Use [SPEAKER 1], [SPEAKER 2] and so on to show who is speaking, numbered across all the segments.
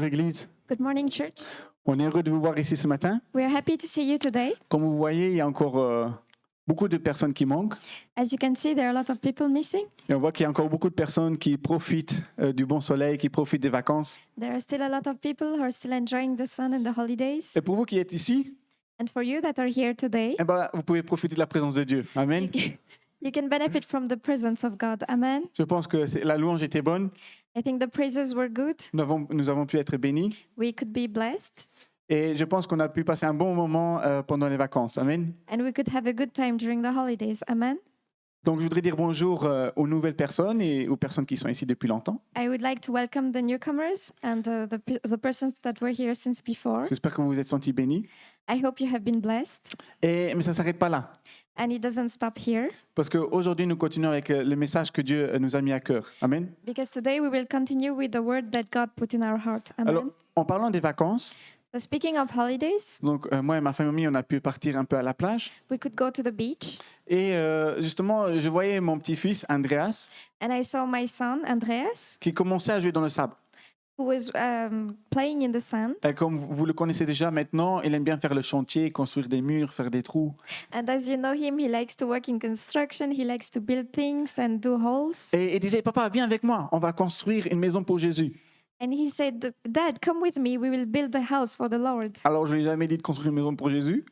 [SPEAKER 1] Église.
[SPEAKER 2] Good morning, church.
[SPEAKER 1] On est heureux de vous voir ici ce matin.
[SPEAKER 2] We are happy to see you today.
[SPEAKER 1] Comme vous voyez, il y a encore beaucoup de personnes qui manquent.
[SPEAKER 2] As you can see, there are a lot of people missing.
[SPEAKER 1] Et on voit qu'il y a encore beaucoup de personnes qui profitent du bon soleil, qui profitent des vacances.
[SPEAKER 2] There are still a lot of people who are still enjoying the sun and the holidays.
[SPEAKER 1] Et pour vous qui êtes ici,
[SPEAKER 2] And for you that are here today,
[SPEAKER 1] vous pouvez profiter de la présence de Dieu. Amen.
[SPEAKER 2] you can benefit from the presence of God. Amen.
[SPEAKER 1] Je pense que la louange était bonne.
[SPEAKER 2] I think the praises were good.
[SPEAKER 1] Nous avons pu être bénis.
[SPEAKER 2] We could be blessed.
[SPEAKER 1] Et je pense qu'on a pu passer un bon moment pendant les vacances. Amen.
[SPEAKER 2] And we could have a good time during the holidays. Amen.
[SPEAKER 1] Donc, je voudrais dire bonjour aux nouvelles personnes et aux personnes qui sont ici depuis longtemps.
[SPEAKER 2] I would like to welcome the newcomers and the persons that were here since before.
[SPEAKER 1] J'espère que vous vous êtes sentis bénis.
[SPEAKER 2] I hope you have been blessed.
[SPEAKER 1] Mais ça ne s'arrête pas là.
[SPEAKER 2] And it doesn't stop here,
[SPEAKER 1] Parce qu'aujourd'hui, nous continuons avec le message que Dieu nous a mis à cœur. Amen.
[SPEAKER 2] because today we will continue with the word that God put in our heart. Amen.
[SPEAKER 1] Alors, en parlant des vacances,
[SPEAKER 2] So speaking of holidays,
[SPEAKER 1] donc moi et ma famille, on a pu partir un peu à la plage.
[SPEAKER 2] we could go to the beach,
[SPEAKER 1] Et justement, je voyais mon petit-fils, Andreas,
[SPEAKER 2] and I saw my son, Andreas,
[SPEAKER 1] qui commençait à jouer dans le sable.
[SPEAKER 2] who was playing in the sand.
[SPEAKER 1] Et comme vous le connaissez déjà maintenant, il aime bien faire le chantier, construire des murs, faire des trous.
[SPEAKER 2] And as you know him, he likes to work in construction, he likes to build things and do holes.
[SPEAKER 1] Et il disait, papa, viens avec moi, on va construire une maison pour Jésus.
[SPEAKER 2] And he said, Dad, come with me, we will build a house for the Lord.
[SPEAKER 1] Alors, je lui ai jamais dit de construire une maison pour Jésus.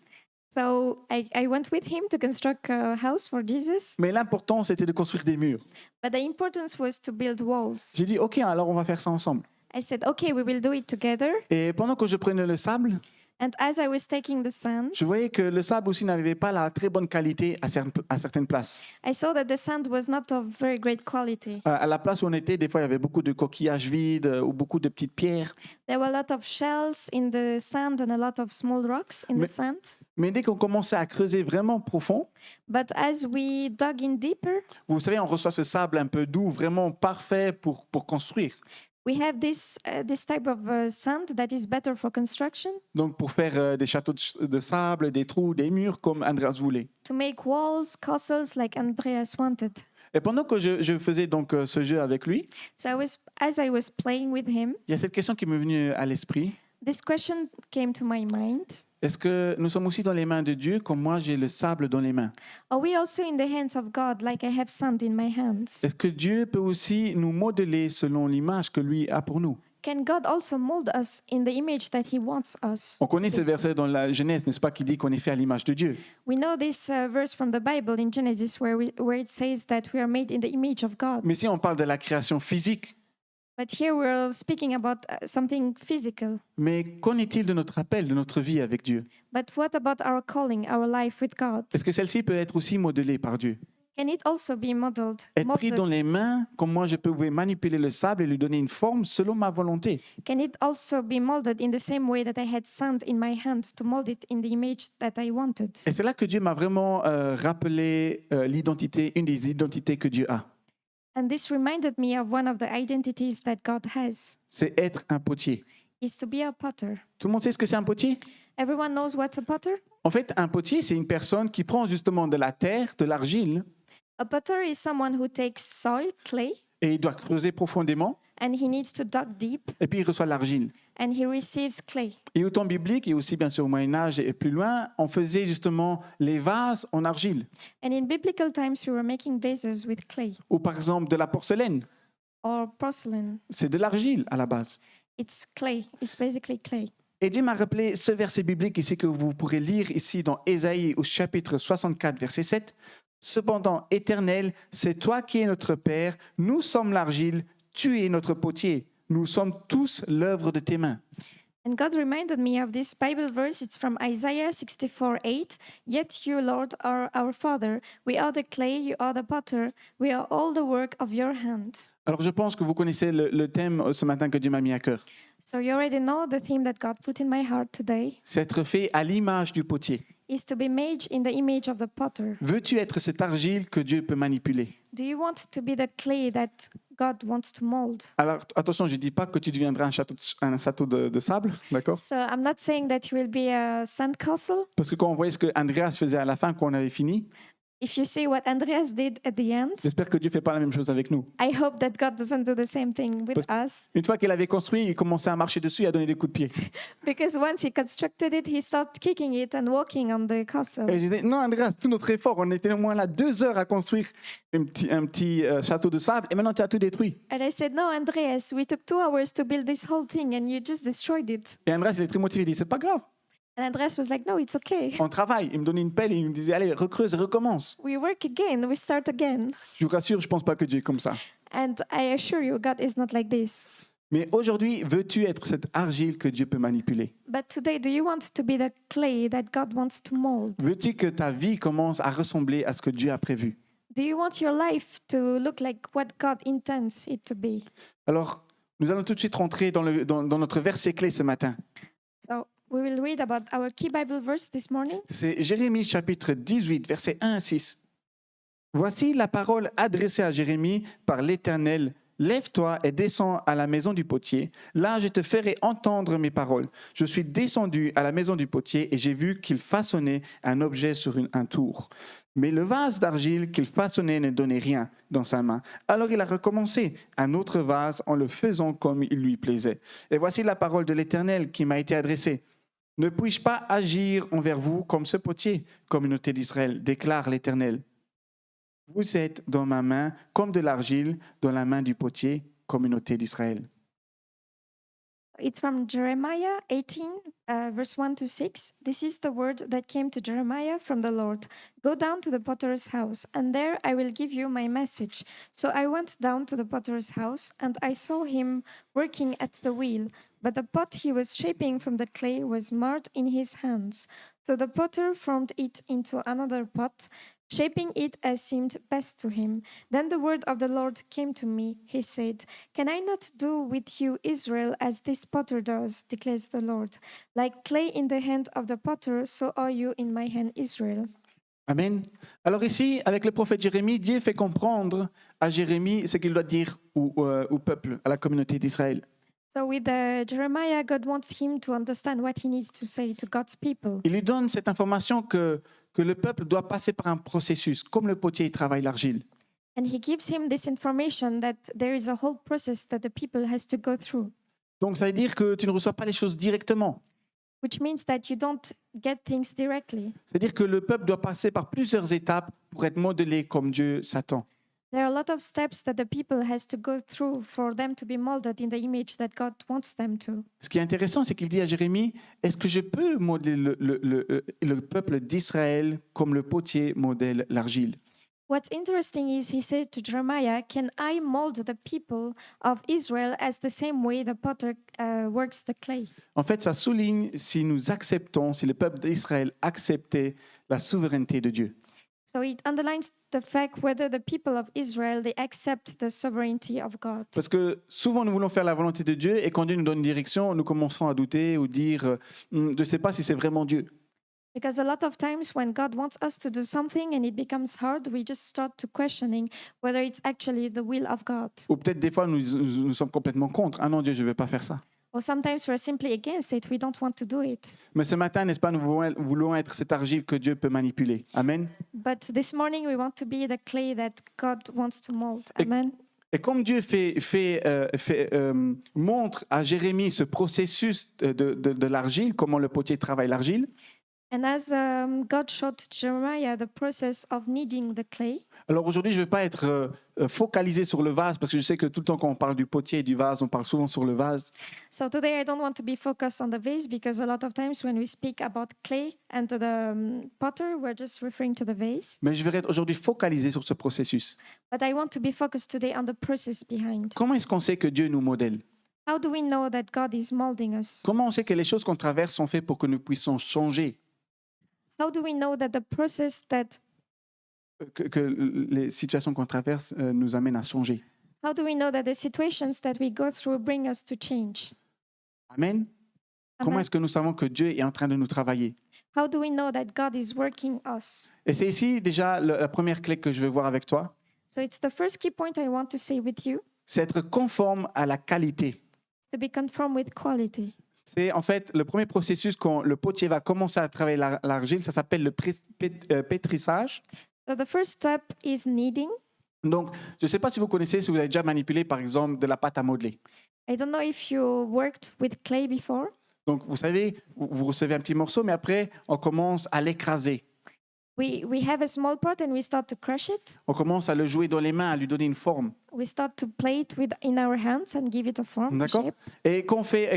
[SPEAKER 2] So I went with him to construct a house for Jesus,
[SPEAKER 1] Mais l'important, c'était de construire des murs.
[SPEAKER 2] but the importance was to build walls.
[SPEAKER 1] J'ai dit, OK, alors on va faire ça ensemble.
[SPEAKER 2] I said, okay, we will do it together.
[SPEAKER 1] Et pendant que je prenais le sable,
[SPEAKER 2] And as I was taking the sand,
[SPEAKER 1] je voyais que le sable aussi n'avait pas la très bonne qualité à certaines places.
[SPEAKER 2] I saw that the sand was not of very great quality.
[SPEAKER 1] À la place où on était, des fois, il y avait beaucoup de coquillages vides ou beaucoup de petites pierres.
[SPEAKER 2] There were a lot of shells in the sand and a lot of small rocks in the
[SPEAKER 1] Mais-
[SPEAKER 2] sand.
[SPEAKER 1] Mais dès qu'on commençait à creuser vraiment profond,
[SPEAKER 2] But as we dug in deeper,
[SPEAKER 1] vous savez, on reçoit ce sable un peu doux, vraiment parfait pour construire.
[SPEAKER 2] we have this type of sand that is better for construction,
[SPEAKER 1] Donc, pour faire des châteaux de sable, des trous, des murs, comme Andreas voulait.
[SPEAKER 2] to make walls, castles like Andreas wanted.
[SPEAKER 1] Et pendant que je faisais donc ce jeu avec lui,
[SPEAKER 2] So as I was playing with him,
[SPEAKER 1] il y a cette question qui m'est venue à l'esprit.
[SPEAKER 2] this question came to my mind.
[SPEAKER 1] Est-ce que nous sommes aussi dans les mains de Dieu comme moi j'ai le sable dans les mains?
[SPEAKER 2] Are we also in the hands of God like I have sand in my hands?
[SPEAKER 1] Est-ce que Dieu peut aussi nous modeler selon l'image que lui a pour nous?
[SPEAKER 2] Can God also mold us in the image that He wants us?
[SPEAKER 1] On connaît ce verset dans la Genèse, n'est-ce pas, qui dit qu'on est fait à l'image de Dieu.
[SPEAKER 2] We know this verse from the Bible in Genesis where it says that we are made in the image of God.
[SPEAKER 1] Mais si on parle de la création physique,
[SPEAKER 2] But here we're speaking about something physical.
[SPEAKER 1] mais qu'en est-il de notre appel, de notre vie avec Dieu?
[SPEAKER 2] But what about our calling, our life with God?
[SPEAKER 1] Est-ce que celle-ci peut être aussi modelée par Dieu?
[SPEAKER 2] Can it also be modeled?
[SPEAKER 1] Être pris dans les mains, comme moi je pouvais manipuler le sable et lui donner une forme selon ma volonté.
[SPEAKER 2] Can it also be molded in the same way that I had sand in my hand to mold it in the image that I wanted?
[SPEAKER 1] Et c'est là que Dieu m'a vraiment rappelé l'identité, une des identités que Dieu a.
[SPEAKER 2] And this reminded me of one of the identities that God has,
[SPEAKER 1] C'est être un potier.
[SPEAKER 2] is to be a potter.
[SPEAKER 1] Tout le monde sait ce que c'est un potier?
[SPEAKER 2] Everyone knows what's a potter?
[SPEAKER 1] En fait, un potier, c'est une personne qui prend justement de la terre, de l'argile,
[SPEAKER 2] A potter is someone who takes soil, clay,
[SPEAKER 1] et il doit creuser profondément,
[SPEAKER 2] and he needs to dig deep,
[SPEAKER 1] et puis il reçoit l'argile.
[SPEAKER 2] and he receives clay.
[SPEAKER 1] Et au temps biblique, et aussi bien sûr au Moyen-Âge et plus loin, on faisait justement les vases en argile,
[SPEAKER 2] And in biblical times, we were making vases with clay
[SPEAKER 1] ou par exemple de la porcelaine.
[SPEAKER 2] or porcelain.
[SPEAKER 1] C'est de l'argile à la base.
[SPEAKER 2] It's clay. It's basically clay.
[SPEAKER 1] Et Dieu m'a rappelé ce verset biblique ici que vous pourrez lire ici dans Ésaïe au chapitre 64, verset 7. Cependant, Éternel, c'est toi qui es notre Père, nous sommes l'argile, tu es notre potier, nous sommes tous l'œuvre de tes mains.
[SPEAKER 2] And God reminded me of this Bible verse. It's from Isaiah 64:8. Yet you, Lord, are our Father. We are the clay, you are the potter. We are all the work of your hand.
[SPEAKER 1] Alors je pense que vous connaissez le thème ce matin que Dieu m'a mis à cœur.
[SPEAKER 2] So you already know the theme that God put in my heart today
[SPEAKER 1] C'est être fait à l'image du potier.
[SPEAKER 2] is to be made in the image of the potter.
[SPEAKER 1] Veux-tu être cette argile que Dieu peut manipuler?
[SPEAKER 2] Do you want to be the clay that God wants to mold?
[SPEAKER 1] Alors attention, je ne dis pas que tu deviendras un château de sable, d'accord?
[SPEAKER 2] So I'm not saying that you will be a sandcastle,
[SPEAKER 1] Parce que quand on voyait ce que Andreas faisait à la fin, quand on avait fini,
[SPEAKER 2] If you see what Andreas did at the end,
[SPEAKER 1] J'espère que Dieu ne fait pas la même chose avec nous.
[SPEAKER 2] I hope that God doesn't do the same thing with us.
[SPEAKER 1] Une fois qu'il avait construit, il commençait à marcher dessus et à donner des coups de pied.
[SPEAKER 2] Because once he constructed it, he started kicking it and walking on the castle.
[SPEAKER 1] Et je disais, non Andreas, tout notre effort, on était au moins là 2 heures à construire un petit château de sable et maintenant tu as tout détruit.
[SPEAKER 2] And I said, no, Andreas, we took 2 hours to build this whole thing and you just destroyed it.
[SPEAKER 1] Et Andreas, il est très motivé, il dit, c'est pas grave,
[SPEAKER 2] And Andreas was like, no, it's okay.
[SPEAKER 1] on travaille. Il me donnait une pelle et il me disait, allez, recreuse et recommence.
[SPEAKER 2] We work again, we start again.
[SPEAKER 1] Je vous rassure, je ne pense pas que Dieu est comme ça.
[SPEAKER 2] And I assure you, God is not like this.
[SPEAKER 1] Mais aujourd'hui, veux-tu être cette argile que Dieu peut manipuler?
[SPEAKER 2] But today, do you want to be the clay that God wants to mold?
[SPEAKER 1] Veux-tu que ta vie commence à ressembler à ce que Dieu a prévu?
[SPEAKER 2] Do you want your life to look like what God intends it to be?
[SPEAKER 1] Alors, nous allons tout de suite rentrer dans notre verset clé ce matin.
[SPEAKER 2] So we will read about our key Bible verse this morning.
[SPEAKER 1] C'est Jérémie chapitre 18, versets 1 à 6. Voici la parole adressée à Jérémie par l'Éternel. Lève-toi et descends à la maison du potier. Là, je te ferai entendre mes paroles. Je suis descendu à la maison du potier et j'ai vu qu'il façonnait un objet sur un tour. Mais le vase d'argile qu'il façonnait ne donnait rien dans sa main. Alors il a recommencé un autre vase en le faisant comme il lui plaisait. Et voici la parole de l'Éternel qui m'a été adressée. Ne puis-je pas agir envers vous comme ce potier, communauté d'Israël, déclare l'Éternel. Vous êtes dans ma main comme de l'argile dans la main du potier, communauté d'Israël.
[SPEAKER 2] It's from Jeremiah 18, verse 1 to 6. This is the word that came to Jeremiah from the Lord. Go down to the potter's house, and there I will give you my message. So I went down to the potter's house, and I saw him working at the wheel. But the pot he was shaping from the clay was marred in his hands. So the potter formed it into another pot, shaping it as seemed best to him. Then the word of the Lord came to me. He said, Can I not do with you, Israel, as this potter does, declares the Lord? Like clay in the hand of the potter, so are you in my hand, Israel.
[SPEAKER 1] Amen. Alors ici, avec le prophète Jérémie, Dieu fait comprendre à Jérémie ce qu'il doit dire au peuple, à la communauté d'Israël.
[SPEAKER 2] So with Jeremiah, God wants him to understand what he needs to say to God's people.
[SPEAKER 1] Il lui donne cette information que le peuple doit passer par un processus, comme le potier travaille l'argile.
[SPEAKER 2] And he gives him this information that there is a whole process that the people has to go through,
[SPEAKER 1] Donc ça veut dire que tu ne reçois pas les choses directement.
[SPEAKER 2] which means that you don't get things directly.
[SPEAKER 1] C'est-à-dire que le peuple doit passer par plusieurs étapes pour être modelé comme Dieu s'attend.
[SPEAKER 2] There are a lot of steps that the people has to go through for them to be molded in the image that God wants them to.
[SPEAKER 1] Ce qui est intéressant, c'est qu'il dit à Jérémie, est-ce que je peux modeler le peuple d'Israël comme le potier modèle l'argile?
[SPEAKER 2] What's interesting is he said to Jeremiah, Can I mold the people of Israel as the same way the potter works the clay?
[SPEAKER 1] En fait, ça souligne si nous acceptons, si le peuple d'Israël acceptait la souveraineté de Dieu.
[SPEAKER 2] So it underlines the fact whether the people of Israel they accept the sovereignty of God.
[SPEAKER 1] Parce que souvent, nous voulons faire la volonté de Dieu et quand Dieu nous donne une direction, nous commençons à douter ou dire je ne sais pas si c'est vraiment Dieu.
[SPEAKER 2] Because a lot of times when God wants us to do something and it becomes hard, we just start to questioning whether it's actually the will of God.
[SPEAKER 1] Ou peut-être des fois, nous sommes complètement contre. Ah non, Dieu, je ne vais pas faire ça.
[SPEAKER 2] Or sometimes we're simply against it, we don't want to do it.
[SPEAKER 1] Mais ce matin, n'est-ce pas, nous voulons être cette argile que Dieu peut manipuler. Amen.
[SPEAKER 2] But this morning we want to be the clay that God wants to mold.
[SPEAKER 1] Et-
[SPEAKER 2] Amen.
[SPEAKER 1] Et comme Dieu montre à Jérémie ce processus de l'argile, comment le potier travaille l'argile,
[SPEAKER 2] And as God showed to Jeremiah the process of kneading the clay,
[SPEAKER 1] alors aujourd'hui, je ne vais pas être focalisé sur le vase, parce que je sais que tout le temps quand on parle du potier et du vase, on parle souvent sur le vase.
[SPEAKER 2] so today I don't want to be focused on the vase because a lot of times when we speak about clay and the potter, we're just referring to the vase.
[SPEAKER 1] Mais je vais être aujourd'hui focalisé sur ce processus.
[SPEAKER 2] But I want to be focused today on the process behind.
[SPEAKER 1] Comment est-ce qu'on sait que Dieu nous modèle?
[SPEAKER 2] How do we know that God is molding us?
[SPEAKER 1] Comment on sait que les choses qu'on traverse sont faites pour que nous puissions changer,
[SPEAKER 2] How do we know that the process that
[SPEAKER 1] que les situations qu'on traverse nous amènent à changer?
[SPEAKER 2] how do we know that the situations that we go through bring us to change?
[SPEAKER 1] Amen. Comment
[SPEAKER 2] Amen.
[SPEAKER 1] est-ce que nous savons que Dieu est en train de nous travailler?
[SPEAKER 2] How do we know that God is working us?
[SPEAKER 1] Et c'est ici déjà la première clé que je vais voir avec toi,
[SPEAKER 2] So it's the first key point I want to say with you,
[SPEAKER 1] c'est être conforme à la qualité.
[SPEAKER 2] is to be conformed with quality.
[SPEAKER 1] C'est en fait le premier processus quand le potier va commencer à travailler l'argile, ça s'appelle le pétrissage.
[SPEAKER 2] So the first step is kneading.
[SPEAKER 1] Donc, je ne sais pas si vous connaissez, si vous avez déjà manipulé, par exemple, de la pâte à modeler.
[SPEAKER 2] I don't know if you worked with clay before.
[SPEAKER 1] Donc, vous savez, vous recevez un petit morceau, mais après, on commence à l'écraser.
[SPEAKER 2] We have a small pot and we start to crush it.
[SPEAKER 1] On commence à le jouer dans les mains, à lui donner une forme.
[SPEAKER 2] We start to play it in our hands and give it a form, a
[SPEAKER 1] D'accord?
[SPEAKER 2] shape.
[SPEAKER 1] Et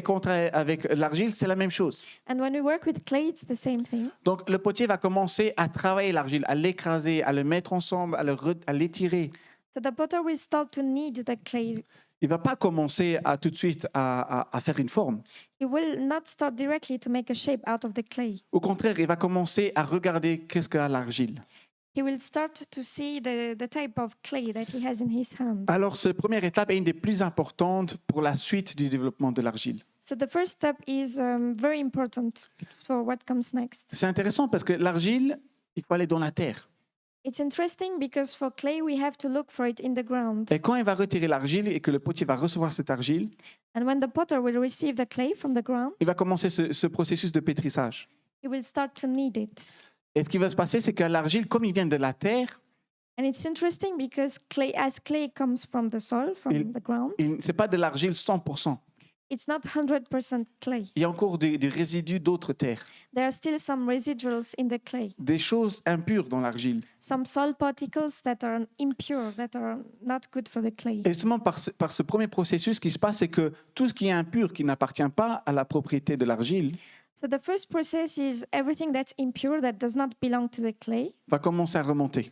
[SPEAKER 1] qu'on travaille avec l'argile, c'est la même chose.
[SPEAKER 2] And when we work with clay, it's the same thing.
[SPEAKER 1] Donc, le potier va commencer à travailler l'argile, à l'écraser, à le mettre ensemble, à l'étirer.
[SPEAKER 2] So the potter will start to knead the clay.
[SPEAKER 1] Il ne va pas commencer tout de suite à faire une forme.
[SPEAKER 2] He will not start directly to make a shape out of the clay.
[SPEAKER 1] Au contraire, il va commencer à regarder qu'est-ce qu'a l'argile.
[SPEAKER 2] He will start to see the type of clay that he has in his hands.
[SPEAKER 1] Alors, cette première étape est une des plus importantes pour la suite du développement de l'argile.
[SPEAKER 2] So the first step is very important for what comes next.
[SPEAKER 1] C'est intéressant parce que l'argile, il faut aller dans la terre.
[SPEAKER 2] It's interesting because for clay, we have to look for it in the ground.
[SPEAKER 1] Et quand il va retirer l'argile et que le potier va recevoir cette argile,
[SPEAKER 2] And when the potter will receive the clay from the ground,
[SPEAKER 1] il va commencer ce processus de pétrissage.
[SPEAKER 2] he will start to knead it.
[SPEAKER 1] Et ce qui va se passer, c'est que l'argile, comme il vient de la terre,
[SPEAKER 2] And it's interesting because as clay comes from the soil, from
[SPEAKER 1] Il-
[SPEAKER 2] the ground,
[SPEAKER 1] ce n'est pas de l'argile 100%.
[SPEAKER 2] it's not 100% clay.
[SPEAKER 1] Il y a encore des résidus d'autres terres,
[SPEAKER 2] There are still some residuals in the clay,
[SPEAKER 1] des choses impures dans l'argile.
[SPEAKER 2] some soil particles that are impure, that are not good for the clay.
[SPEAKER 1] Et justement, par ce premier processus, ce qui se passe, c'est que tout ce qui est impur, qui n'appartient pas à la propriété de l'argile,
[SPEAKER 2] So the first process is everything that's impure, that does not belong to the clay,
[SPEAKER 1] va commencer à remonter.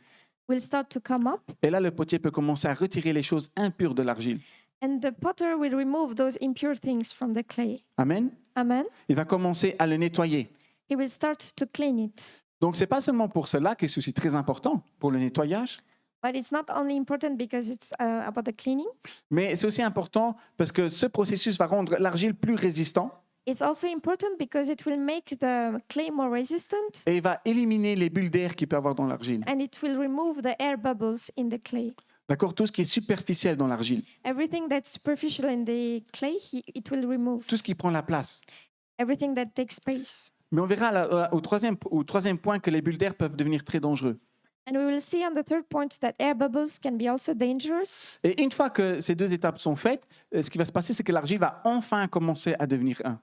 [SPEAKER 2] will start to come up.
[SPEAKER 1] Et là, le potier peut commencer à retirer les choses impures de l'argile.
[SPEAKER 2] And the potter will remove those impure things from the clay.
[SPEAKER 1] Amen.
[SPEAKER 2] Amen.
[SPEAKER 1] Il va commencer à le nettoyer.
[SPEAKER 2] He will start to clean it.
[SPEAKER 1] Donc, ce n'est pas seulement pour cela que c'est très important, pour le nettoyage,
[SPEAKER 2] But it's not only important because it's about the cleaning.
[SPEAKER 1] mais c'est aussi important parce que ce processus va rendre l'argile plus résistant
[SPEAKER 2] It's also important because it will make the clay more resistant
[SPEAKER 1] et il va éliminer les bulles d'air qu'il peut avoir dans l'argile.
[SPEAKER 2] and it will remove the air bubbles in the clay.
[SPEAKER 1] D'accord? Tout ce qui est superficiel dans l'argile,
[SPEAKER 2] Everything that's superficial in the clay, it will remove.
[SPEAKER 1] tout ce qui prend la place.
[SPEAKER 2] Everything that takes space.
[SPEAKER 1] Mais on verra au troisième point que les bulles d'air peuvent devenir très dangereux.
[SPEAKER 2] And we will see on the third point that air bubbles can be also dangerous.
[SPEAKER 1] Et une fois que ces deux étapes sont faites, ce qui va se passer, c'est que l'argile va enfin commencer à devenir un.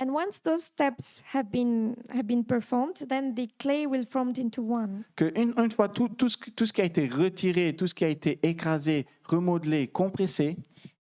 [SPEAKER 2] And once those steps have been performed, then the clay will form into one.
[SPEAKER 1] Que une fois tout ce qui a été retiré, tout ce qui a été écrasé, remodelé, compressé,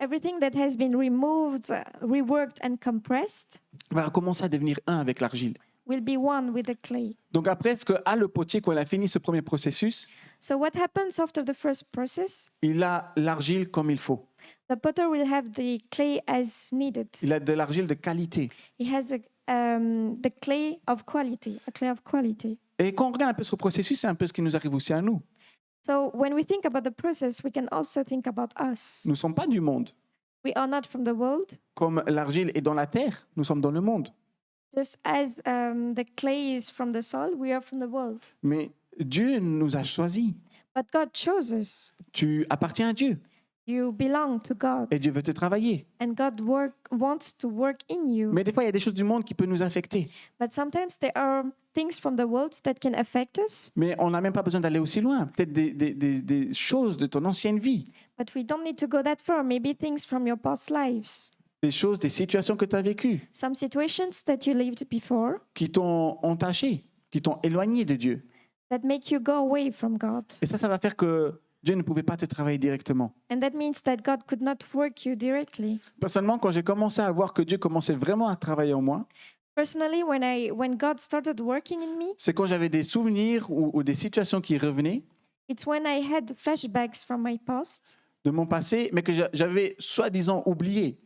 [SPEAKER 2] Everything that has been removed, reworked, and compressed
[SPEAKER 1] va commencer à devenir un avec l'argile.
[SPEAKER 2] will be one with the clay.
[SPEAKER 1] Donc après, ce qu'a le potier, quand il a fini ce premier processus,
[SPEAKER 2] So what happens after the first process?
[SPEAKER 1] il a l'argile comme il faut.
[SPEAKER 2] The potter will have the clay as needed.
[SPEAKER 1] Il a de l'argile de qualité.
[SPEAKER 2] He has the clay of quality, a clay of quality.
[SPEAKER 1] Et quand on regarde un peu ce processus, c'est un peu ce qui nous arrive aussi à nous.
[SPEAKER 2] So when we think about the process, we can also think about us.
[SPEAKER 1] Nous ne sommes pas du monde.
[SPEAKER 2] We are not from the world.
[SPEAKER 1] Comme l'argile est dans la terre, nous sommes dans le monde.
[SPEAKER 2] Just as the clay is from the soil, we are from the world.
[SPEAKER 1] Mais Dieu nous a choisis.
[SPEAKER 2] But God chose us.
[SPEAKER 1] Tu appartiens à Dieu
[SPEAKER 2] You belong to God.
[SPEAKER 1] et Dieu veut te travailler.
[SPEAKER 2] And God wants to work in you.
[SPEAKER 1] Mais des fois, il y a des choses du monde qui peuvent nous affecter.
[SPEAKER 2] But sometimes there are things from the world that can affect us.
[SPEAKER 1] Mais on n'a même pas besoin d'aller aussi loin. Peut-être des choses de ton ancienne vie,
[SPEAKER 2] But we don't need to go that far. Maybe things from your past lives.
[SPEAKER 1] des choses, des situations que tu as vécues,
[SPEAKER 2] Some situations that you lived before
[SPEAKER 1] qui t'ont entaché, qui t'ont éloigné de Dieu.
[SPEAKER 2] that make you go away from God.
[SPEAKER 1] Et ça va faire que Dieu ne pouvait pas te travailler directement.
[SPEAKER 2] And that means that God could not work you directly.
[SPEAKER 1] Personnellement, quand j'ai commencé à voir que Dieu commençait vraiment à travailler en moi,
[SPEAKER 2] Personally, when God started working in me,
[SPEAKER 1] c'est quand j'avais des souvenirs ou des situations qui revenaient
[SPEAKER 2] it's when I had flashbacks from my past
[SPEAKER 1] de mon passé, mais que j'avais soi-disant oublié.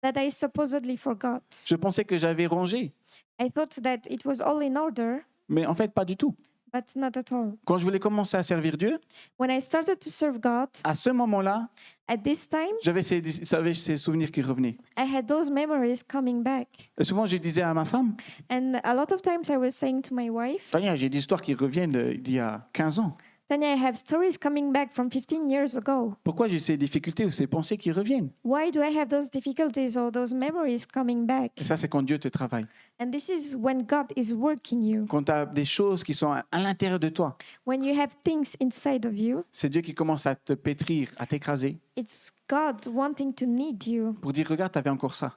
[SPEAKER 2] that I supposedly forgot.
[SPEAKER 1] Je pensais que j'avais rangé,
[SPEAKER 2] I thought that it was all in order,
[SPEAKER 1] mais en fait, pas du tout.
[SPEAKER 2] but not at all.
[SPEAKER 1] Quand je voulais commencer à servir Dieu,
[SPEAKER 2] When I started to serve God,
[SPEAKER 1] à ce moment-là,
[SPEAKER 2] at this time,
[SPEAKER 1] j'avais ces souvenirs qui revenaient.
[SPEAKER 2] I had those memories coming back.
[SPEAKER 1] Et souvent, je disais à ma femme,
[SPEAKER 2] And a lot of times I was saying to my wife,
[SPEAKER 1] Tania, j'ai des histoires qui reviennent d'il y a 15 ans.
[SPEAKER 2] Tanya, I have stories coming back from 15 years ago.
[SPEAKER 1] Pourquoi j'ai ces difficultés ou ces pensées qui reviennent?
[SPEAKER 2] Why do I have those difficulties or those memories coming back?
[SPEAKER 1] Et ça, c'est quand Dieu te travaille.
[SPEAKER 2] And this is when God is working you.
[SPEAKER 1] Quand tu as des choses qui sont à l'intérieur de toi,
[SPEAKER 2] When you have things inside of you,
[SPEAKER 1] c'est Dieu qui commence à te pétrir, à t'écraser,
[SPEAKER 2] it's God wanting to need you,
[SPEAKER 1] pour dire, regarde, tu avais encore ça.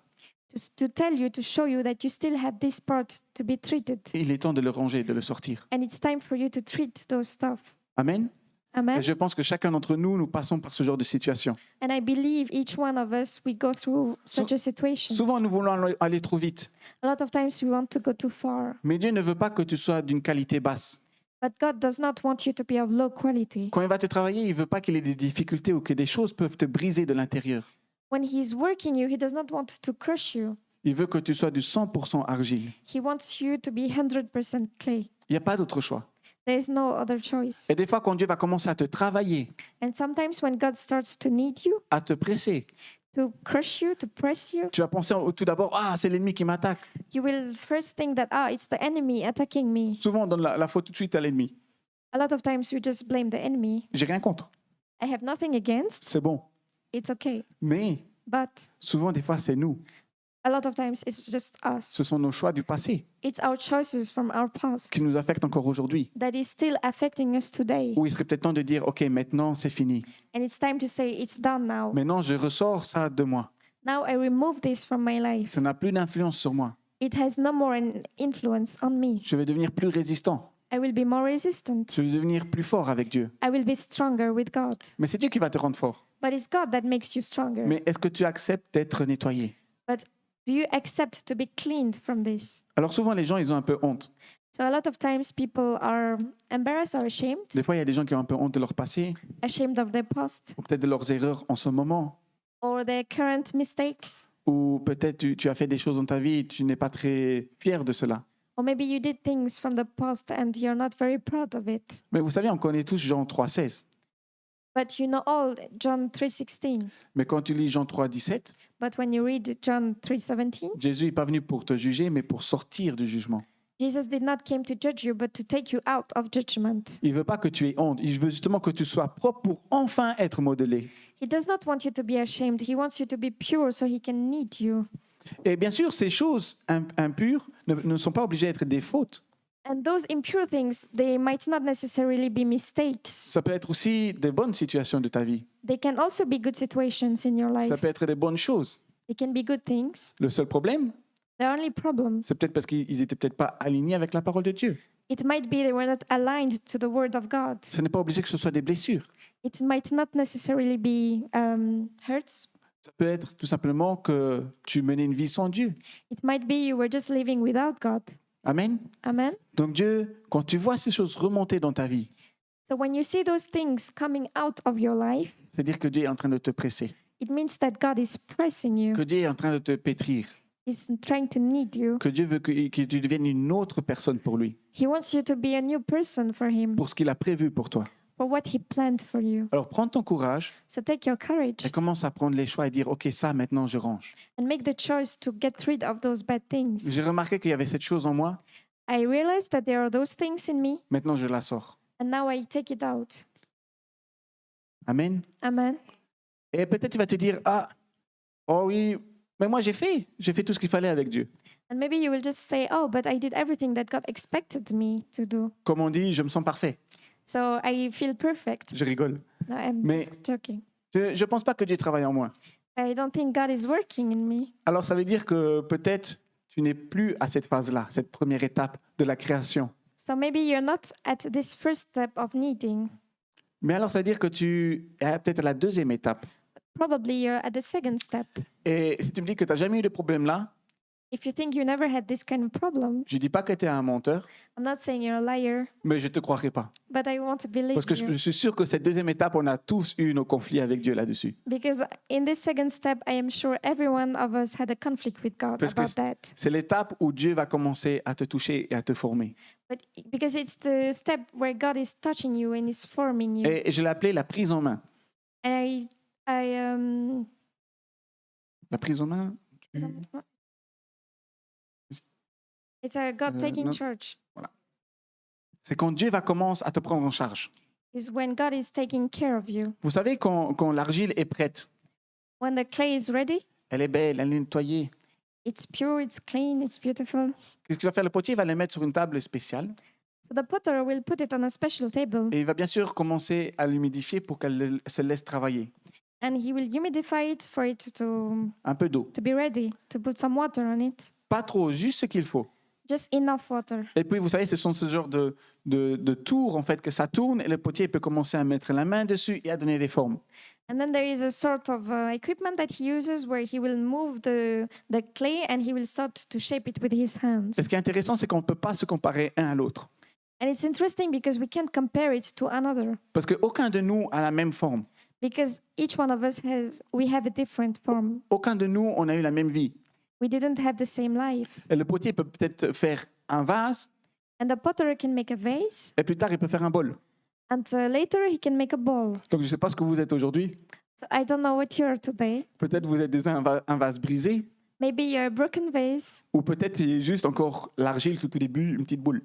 [SPEAKER 2] to tell you, to show you that you still have this part to be treated.
[SPEAKER 1] Il est temps de le ranger, de le sortir.
[SPEAKER 2] And it's time for you to treat those stuff.
[SPEAKER 1] Amen. Et
[SPEAKER 2] Amen.
[SPEAKER 1] je pense que chacun d'entre nous, nous passons par ce genre de situation.
[SPEAKER 2] And I believe each one of us, we go through such a situation.
[SPEAKER 1] Souvent, nous voulons aller trop vite.
[SPEAKER 2] A lot of times we want to go too far.
[SPEAKER 1] Mais Dieu ne veut pas que tu sois d'une qualité basse.
[SPEAKER 2] But God does not want you to be of low quality.
[SPEAKER 1] Quand il va te travailler, il ne veut pas qu'il y ait des difficultés ou que des choses peuvent te briser de l'intérieur.
[SPEAKER 2] When He's working you, He does not want to crush you.
[SPEAKER 1] Il veut que tu sois du 100% argile.
[SPEAKER 2] He wants you to be 100% clay.
[SPEAKER 1] Il n'y a pas d'autre choix.
[SPEAKER 2] There is no other choice.
[SPEAKER 1] Et des fois, quand Dieu va commencer à te travailler,
[SPEAKER 2] And sometimes when God starts to need you,
[SPEAKER 1] à te presser,
[SPEAKER 2] to crush you, to press you,
[SPEAKER 1] tu vas penser tout d'abord, ah, c'est l'ennemi qui m'attaque.
[SPEAKER 2] you will first think that, it's the enemy attacking me.
[SPEAKER 1] Souvent, on donne la faute tout de suite à l'ennemi.
[SPEAKER 2] A lot of times we just blame the enemy.
[SPEAKER 1] J'ai rien contre.
[SPEAKER 2] I have nothing against.
[SPEAKER 1] C'est bon.
[SPEAKER 2] It's okay.
[SPEAKER 1] Mais
[SPEAKER 2] But
[SPEAKER 1] souvent, des fois, c'est nous.
[SPEAKER 2] a lot of times it's just
[SPEAKER 1] Ce
[SPEAKER 2] us.
[SPEAKER 1] sont nos choix du passé
[SPEAKER 2] It's our choices from our past
[SPEAKER 1] qui nous affectent encore aujourd'hui.
[SPEAKER 2] that is still affecting us today.
[SPEAKER 1] Où il serait peut-être temps de dire, OK, maintenant, c'est fini.
[SPEAKER 2] And it's time to say, it's done now.
[SPEAKER 1] Maintenant, je ressors ça de moi.
[SPEAKER 2] Now I remove this from my life.
[SPEAKER 1] Ça n'a plus d'influence sur moi.
[SPEAKER 2] It has no more an influence on me.
[SPEAKER 1] Je vais devenir plus résistant.
[SPEAKER 2] I will be more resistant.
[SPEAKER 1] Je vais devenir plus fort avec Dieu.
[SPEAKER 2] I will be stronger with God.
[SPEAKER 1] Mais c'est Dieu qui va te rendre fort.
[SPEAKER 2] But it's God that makes you stronger.
[SPEAKER 1] Mais est-ce que tu acceptes d'être nettoyé?
[SPEAKER 2] But do you accept to be cleaned from this?
[SPEAKER 1] Alors souvent, les gens, ils ont un peu honte.
[SPEAKER 2] So a lot of times people are embarrassed or ashamed,
[SPEAKER 1] Des fois, il y a des gens qui ont un peu honte de leur passé,
[SPEAKER 2] ashamed of their past
[SPEAKER 1] ou peut-être de leurs erreurs en ce moment.
[SPEAKER 2] or their current mistakes.
[SPEAKER 1] Ou peut-être tu as fait des choses dans ta vie et tu n'es pas très fier de cela.
[SPEAKER 2] Or maybe you did things from the past and you're not very proud of it.
[SPEAKER 1] Mais vous savez, on connaît tous Jean 3,16.
[SPEAKER 2] But you know all John 3:16.
[SPEAKER 1] Mais quand tu lis Jean 3,17,
[SPEAKER 2] But when you read John 3:17,
[SPEAKER 1] Jésus n'est pas venu pour te juger, mais pour sortir du jugement.
[SPEAKER 2] Jesus did not came to judge you, but to take you out of judgment.
[SPEAKER 1] Il ne veut pas que tu aies honte. Il veut justement que tu sois propre pour enfin être modelé.
[SPEAKER 2] He does not want you to be ashamed. He wants you to be pure so he can need you.
[SPEAKER 1] Et bien sûr, ces choses impures ne sont pas obligées d'être des fautes.
[SPEAKER 2] And those impure things, they might not necessarily be mistakes.
[SPEAKER 1] Ça peut être aussi des bonnes situations de ta vie.
[SPEAKER 2] They can also be good situations in your life.
[SPEAKER 1] Ça peut être des bonnes choses.
[SPEAKER 2] They can be good things.
[SPEAKER 1] Le seul problème,
[SPEAKER 2] The only problem,
[SPEAKER 1] c'est peut-être parce qu'ils n'étaient peut-être pas alignés avec la parole de Dieu.
[SPEAKER 2] it might be they were not aligned to the word of God.
[SPEAKER 1] Ce n'est pas obligé que ce soit des blessures.
[SPEAKER 2] It might not necessarily be hurts.
[SPEAKER 1] Ça peut être tout simplement que tu menais une vie sans Dieu.
[SPEAKER 2] It might be you were just living without God.
[SPEAKER 1] Amen.
[SPEAKER 2] Amen.
[SPEAKER 1] Donc Dieu, quand tu vois ces choses remonter dans ta vie,
[SPEAKER 2] So when you see those things coming out of your life,
[SPEAKER 1] c'est-à-dire que Dieu est en train de te presser,
[SPEAKER 2] it means that God is pressing you.
[SPEAKER 1] que Dieu est en train de te pétrir,
[SPEAKER 2] He's trying to need you.
[SPEAKER 1] que Dieu veut que tu deviennes une autre personne pour lui,
[SPEAKER 2] He wants you to be a new person for him,
[SPEAKER 1] pour ce qu'il a prévu pour toi.
[SPEAKER 2] for what he planned for you.
[SPEAKER 1] Alors prends ton courage
[SPEAKER 2] So take your courage
[SPEAKER 1] et commence à prendre les choix et dire, OK, ça maintenant je range.
[SPEAKER 2] and make the choice to get rid of those bad things.
[SPEAKER 1] J'ai remarqué qu'il y avait cette chose en moi,
[SPEAKER 2] I realized that there are those things in me,
[SPEAKER 1] maintenant je la sors.
[SPEAKER 2] and now I take it out.
[SPEAKER 1] Amen.
[SPEAKER 2] Amen.
[SPEAKER 1] Et peut-être tu vas te dire, ah, oh oui, mais moi j'ai fait tout ce qu'il fallait avec Dieu.
[SPEAKER 2] And maybe you will just say, oh, but I did everything that God expected me to do.
[SPEAKER 1] Comme on dit, je me sens parfait.
[SPEAKER 2] So I feel perfect.
[SPEAKER 1] Je rigole.
[SPEAKER 2] No, I'm
[SPEAKER 1] Mais-
[SPEAKER 2] just joking.
[SPEAKER 1] Je ne pense pas que Dieu travaille en moi.
[SPEAKER 2] I don't think God is working in me.
[SPEAKER 1] Alors ça veut dire que peut-être tu n'es plus à cette phase-là, cette première étape de la création.
[SPEAKER 2] So maybe you're not at this first step of needing.
[SPEAKER 1] Mais alors ça veut dire que tu es peut-être à la deuxième étape.
[SPEAKER 2] Probably you're at the second step.
[SPEAKER 1] Et si tu me dis que tu n'as jamais eu de problème là,
[SPEAKER 2] If you think you never had this kind of problem,
[SPEAKER 1] je ne dis pas que tu es un menteur,
[SPEAKER 2] I'm not saying you're a liar,
[SPEAKER 1] mais je ne te croirai pas.
[SPEAKER 2] but I want to believe
[SPEAKER 1] Parce que
[SPEAKER 2] you.
[SPEAKER 1] je suis sûr que cette deuxième étape, on a tous eu nos conflits avec Dieu là-dessus.
[SPEAKER 2] Because in this second step, I am sure every one of us had a conflict with God
[SPEAKER 1] Parce que
[SPEAKER 2] about that.
[SPEAKER 1] c'est l'étape où Dieu va commencer à te toucher et à te former.
[SPEAKER 2] But because it's the step where God is touching you and is forming you.
[SPEAKER 1] Et je l'ai appelé la prise en main.
[SPEAKER 2] And
[SPEAKER 1] La prise en main
[SPEAKER 2] it's a God taking
[SPEAKER 1] no.
[SPEAKER 2] charge.
[SPEAKER 1] c'est quand Dieu va commencer à te prendre en charge.
[SPEAKER 2] is when God is taking care of you.
[SPEAKER 1] Vous savez, quand l'argile est prête,
[SPEAKER 2] When the clay is ready,
[SPEAKER 1] elle est belle, elle est nettoyée.
[SPEAKER 2] it's pure, it's clean, it's beautiful.
[SPEAKER 1] Qu'est-ce qu'il va faire le potier? Il va la mettre sur une table spéciale
[SPEAKER 2] So the potter will put it on a special table
[SPEAKER 1] et il va bien sûr commencer à l'humidifier pour qu'elle se laisse travailler.
[SPEAKER 2] and he will humidify it for it
[SPEAKER 1] Un peu d'eau.
[SPEAKER 2] to be ready, to put some water on it.
[SPEAKER 1] Pas trop, juste ce qu'il faut.
[SPEAKER 2] Just enough water.
[SPEAKER 1] Et puis, vous savez, ce sont ce genre de tours, en fait, que ça tourne et le potier peut commencer à mettre la main dessus et à donner des formes.
[SPEAKER 2] And then there is a sort of equipment that he uses where he will move the clay and he will start to shape it with his hands.
[SPEAKER 1] Et ce qui est intéressant, c'est qu'on ne peut pas se comparer un à l'autre.
[SPEAKER 2] And it's interesting because we can't compare it to another
[SPEAKER 1] Parce qu'aucun de nous a la même forme.
[SPEAKER 2] because each one of us we have a different form.
[SPEAKER 1] Aucun de nous, on a eu la même vie.
[SPEAKER 2] We didn't have the same life.
[SPEAKER 1] Et le potier peut peut-être faire un vase
[SPEAKER 2] And the potter can make a vase
[SPEAKER 1] et plus tard, il peut faire un bol.
[SPEAKER 2] and later he can make a bowl.
[SPEAKER 1] Donc, je ne sais pas ce que vous êtes aujourd'hui.
[SPEAKER 2] So I don't know what you are today.
[SPEAKER 1] Peut-être vous êtes déjà un vase brisé
[SPEAKER 2] Maybe you're a broken vase,
[SPEAKER 1] ou peut-être c'est juste encore l'argile tout au début, une petite boule.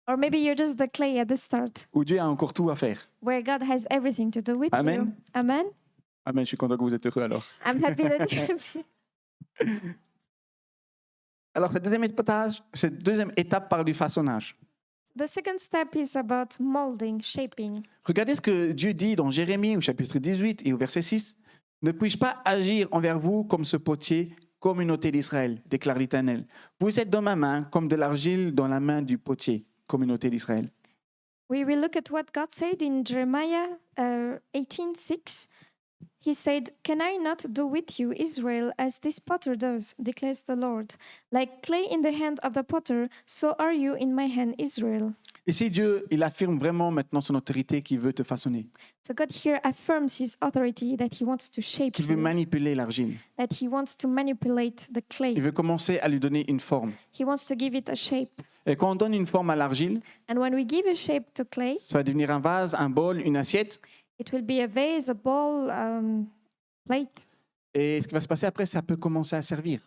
[SPEAKER 2] or maybe you're just the clay at the start,
[SPEAKER 1] Où Dieu a encore tout à faire.
[SPEAKER 2] where God has everything to do with
[SPEAKER 1] Amen.
[SPEAKER 2] you. Amen.
[SPEAKER 1] Amen, je suis content que vous êtes heureux alors.
[SPEAKER 2] I'm happy that you're.
[SPEAKER 1] Alors, cette deuxième étape parle du façonnage.
[SPEAKER 2] The second step is about molding, shaping.
[SPEAKER 1] Regardez ce que Dieu dit dans Jérémie au chapitre 18 et au verset 6. Ne puis-je pas agir envers vous comme ce potier, communauté d'Israël, déclare l'Éternel. Vous êtes dans ma main comme de l'argile dans la main du potier, communauté d'Israël.
[SPEAKER 2] We will look at what God said in Jeremiah 18:6. He said, "Can I not do with you, Israel, as this potter does, declares the Lord? Like clay in the hand of the potter, so are you in my hand, Israel."
[SPEAKER 1] Ici, Dieu, il affirme vraiment maintenant son autorité qui veut te façonner,
[SPEAKER 2] So God here affirms his authority that he wants to shape
[SPEAKER 1] qu'il veut
[SPEAKER 2] you,
[SPEAKER 1] manipuler l'argile.
[SPEAKER 2] that he wants to manipulate the clay.
[SPEAKER 1] Il veut commencer à lui donner une forme.
[SPEAKER 2] He wants to give it a shape.
[SPEAKER 1] Et quand on donne une forme à l'argile,
[SPEAKER 2] And when we give a shape to clay,
[SPEAKER 1] ça va devenir un vase, un bol, une assiette.
[SPEAKER 2] it will be a vase, a bowl, plate.
[SPEAKER 1] Et ce qui va se passer après, ça peut commencer à servir.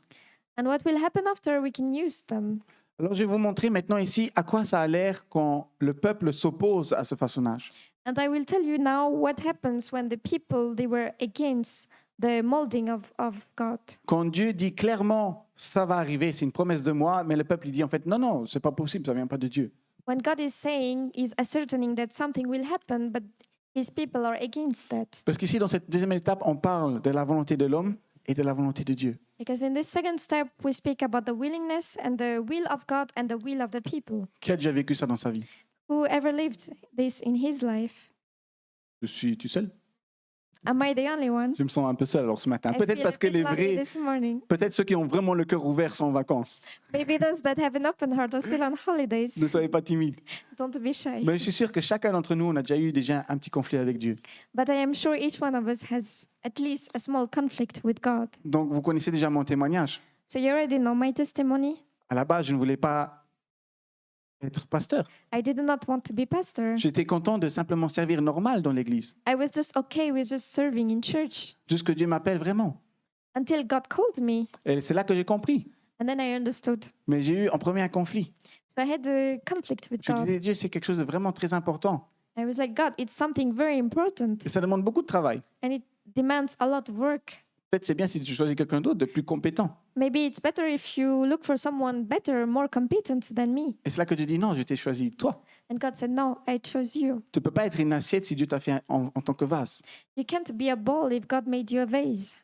[SPEAKER 2] And what will happen after, we can use them.
[SPEAKER 1] Alors, je vais vous montrer maintenant ici à quoi ça a l'air quand le peuple s'oppose à ce façonnage.
[SPEAKER 2] And I will tell you now what happens when the people, they were against the molding of God.
[SPEAKER 1] Quand Dieu dit clairement, ça va arriver, c'est une promesse de moi, mais le peuple il dit en fait, non, non, c'est pas possible, ça vient pas de Dieu.
[SPEAKER 2] When God is saying, is ascertaining that something will happen, but his people are against that.
[SPEAKER 1] Parce qu'ici, dans cette deuxième étape, on parle de la volonté de l'homme et de la volonté de Dieu.
[SPEAKER 2] Because in this second step, we speak about the willingness and the will of God and the will of the people.
[SPEAKER 1] Qui a déjà vécu ça dans sa vie?
[SPEAKER 2] Who ever lived this in his life?
[SPEAKER 1] Je suis tout seul?
[SPEAKER 2] Am I the only one?
[SPEAKER 1] Je me sens un peu seul alors ce matin.
[SPEAKER 2] I
[SPEAKER 1] Peut-être
[SPEAKER 2] feel
[SPEAKER 1] parce
[SPEAKER 2] a
[SPEAKER 1] que
[SPEAKER 2] bit
[SPEAKER 1] les
[SPEAKER 2] lonely
[SPEAKER 1] vrais,
[SPEAKER 2] this morning.
[SPEAKER 1] peut-être ceux qui ont vraiment le cœur ouvert sont en vacances.
[SPEAKER 2] Maybe those that have an open heart are still on holidays.
[SPEAKER 1] Ne soyez pas timides.
[SPEAKER 2] Don't be shy.
[SPEAKER 1] Mais je suis sûr que chacun d'entre nous, on a déjà eu un petit conflit avec Dieu.
[SPEAKER 2] But I am sure each one of us has at least a small conflict with God.
[SPEAKER 1] Donc, vous connaissez déjà mon témoignage.
[SPEAKER 2] So you already know my testimony.
[SPEAKER 1] À la base, je ne voulais pas être pasteur.
[SPEAKER 2] I did not want to be pastor.
[SPEAKER 1] J'étais content de simplement servir normal dans l'église.
[SPEAKER 2] I was just okay with just serving in church
[SPEAKER 1] Juste que Dieu m'appelle vraiment.
[SPEAKER 2] until God called me.
[SPEAKER 1] Et c'est là que j'ai compris.
[SPEAKER 2] And then I understood.
[SPEAKER 1] Mais j'ai eu en premier un conflit.
[SPEAKER 2] So I had a conflict with
[SPEAKER 1] Je
[SPEAKER 2] God.
[SPEAKER 1] disais, Dieu, c'est quelque chose de vraiment très important.
[SPEAKER 2] I was like, God, it's something very important
[SPEAKER 1] Et ça demande beaucoup de travail.
[SPEAKER 2] and it demands a lot of work.
[SPEAKER 1] Peut-être c'est bien si tu choisis quelqu'un d'autre de plus compétent.
[SPEAKER 2] Maybe it's better if you look for someone better, more competent than me.
[SPEAKER 1] Et c'est là que Dieu dit, non, je t'ai choisi toi.
[SPEAKER 2] And God said, no, I chose you.
[SPEAKER 1] Tu ne peux pas être une assiette si Dieu t'a fait en tant que vase.
[SPEAKER 2] You can't be a bowl if God made you a vase.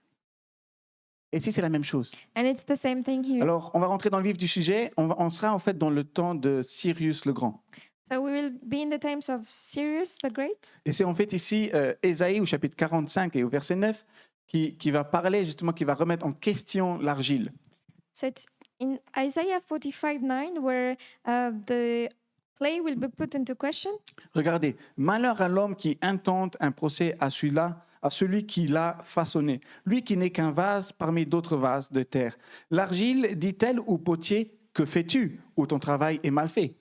[SPEAKER 1] Et ici, c'est la même chose.
[SPEAKER 2] And it's the same thing here.
[SPEAKER 1] Alors, on va rentrer dans le vif du sujet. On sera en fait dans le temps de Cyrus le Grand.
[SPEAKER 2] So we will be in the times of Cyrus the Great.
[SPEAKER 1] Et c'est en fait ici Ésaïe au chapitre 45 et au verset 9 qui va parler justement, qui va remettre en question l'argile.
[SPEAKER 2] So it's in Isaiah 45:9 where the clay will be put into question.
[SPEAKER 1] Regardez, malheur à l'homme qui intente un procès à celui-là, à celui qui l'a façonné, lui qui n'est qu'un vase parmi d'autres vases de terre. L'argile dit-elle au potier, que fais-tu, ou ton travail est mal fait?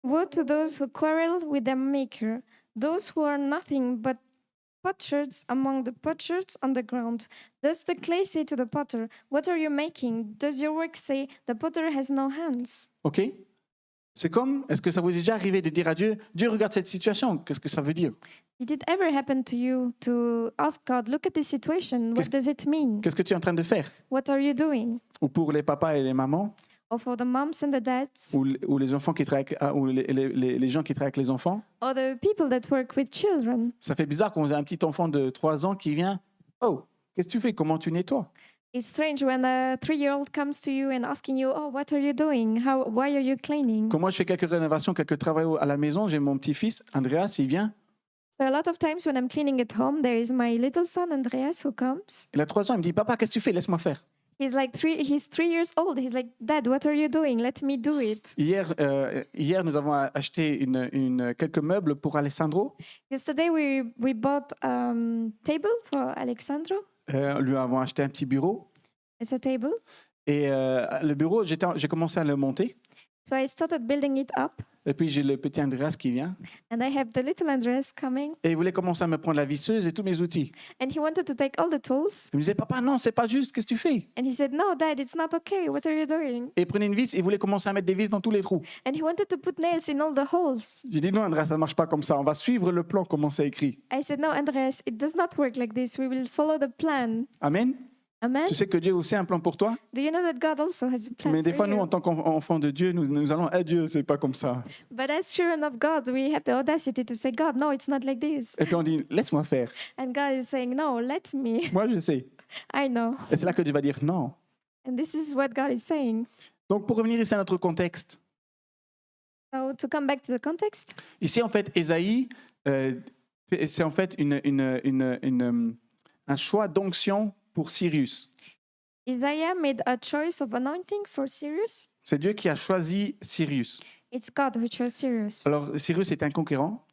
[SPEAKER 2] Woe to those who quarrel with their maker, those who are nothing but potsherds among the potsherds on the ground. Does the clay say to the potter, what are you making? Does your work say, the potter has no hands?
[SPEAKER 1] OK? C'est comme, est-ce que ça vous est déjà arrivé de dire à Dieu, Dieu regarde cette situation, qu'est-ce que ça veut dire?
[SPEAKER 2] Did it ever happen to you to ask God, look at this situation, what
[SPEAKER 1] Qu'est-ce-
[SPEAKER 2] does it mean?
[SPEAKER 1] Qu'est-ce que tu es en train de faire?
[SPEAKER 2] What are you doing?
[SPEAKER 1] Ou pour les papas et les mamans,
[SPEAKER 2] Or for the moms and the dads,
[SPEAKER 1] ou les enfants qui travaillent ou les gens qui travaillent avec les enfants.
[SPEAKER 2] or the people that work with children.
[SPEAKER 1] Ça fait bizarre quand on a un petit enfant de 3 ans qui vient, oh, qu'est-ce que tu fais? Comment tu nettoies?
[SPEAKER 2] It's strange when a 3-year-old comes to you and asking you, oh, what are you doing? Why are you cleaning?
[SPEAKER 1] Quand moi je fais quelques rénovations, quelques travaux à la maison, j'ai mon petit-fils, Andreas, il vient,
[SPEAKER 2] So a lot of times when I'm cleaning at home, there is my little son, Andreas, who comes.
[SPEAKER 1] il a 3 ans, il me dit, papa, qu'est-ce que tu fais? Laisse-moi faire.
[SPEAKER 2] He's 3 years old. He's like, Dad, what are you doing? Let me do it.
[SPEAKER 1] Hier, nous avons acheté quelques meubles pour Alessandro.
[SPEAKER 2] Yesterday we bought table for Alexandro.
[SPEAKER 1] Lui avons acheté un petit bureau.
[SPEAKER 2] It's a table.
[SPEAKER 1] Et le bureau, j'ai commencé à le monter.
[SPEAKER 2] So I started building it up.
[SPEAKER 1] Et puis j'ai le petit Andreas qui vient.
[SPEAKER 2] And I have the little Andreas coming.
[SPEAKER 1] Et il voulait commencer à me prendre la visseuse et tous mes outils.
[SPEAKER 2] And he wanted to take all the tools.
[SPEAKER 1] Il me disait, papa, non, c'est pas juste, qu'est-ce que tu fais?
[SPEAKER 2] And he said, no, Dad, it's not okay. What are you doing?
[SPEAKER 1] Et il prenait une vis et il voulait commencer à mettre des vis dans tous les trous.
[SPEAKER 2] And he wanted to put nails in all the holes.
[SPEAKER 1] J'ai dit, non, Andreas, ça ne marche pas comme ça. On va suivre le plan, comment c'est écrit.
[SPEAKER 2] I said, no, Andreas, it does not work like this. We will follow the plan.
[SPEAKER 1] Amen.
[SPEAKER 2] Amen.
[SPEAKER 1] Tu sais que Dieu a aussi un plan pour toi.
[SPEAKER 2] Do you know that God also has a plan
[SPEAKER 1] Mais des
[SPEAKER 2] for
[SPEAKER 1] fois, nous,
[SPEAKER 2] you?
[SPEAKER 1] en tant qu'enfants de Dieu, nous allons, Dieu, c'est pas comme ça.
[SPEAKER 2] But as children of God, we have the audacity to say, God, no, it's not like this.
[SPEAKER 1] Et puis on dit, laisse-moi faire.
[SPEAKER 2] And God is saying, no, let me.
[SPEAKER 1] Moi, je sais.
[SPEAKER 2] I know.
[SPEAKER 1] Et c'est là que Dieu va dire non.
[SPEAKER 2] And this is what God is saying.
[SPEAKER 1] Donc, pour revenir ici à notre contexte,
[SPEAKER 2] So to come back to the context,
[SPEAKER 1] ici, en fait, Ésaïe, c'est en fait un choix d'onction pour Cyrus.
[SPEAKER 2] Isaiah made a choice of anointing for Cyrus.
[SPEAKER 1] C'est Dieu qui a choisi Cyrus.
[SPEAKER 2] It's God who chose Cyrus.
[SPEAKER 1] Alors, Cyrus est un conquérant,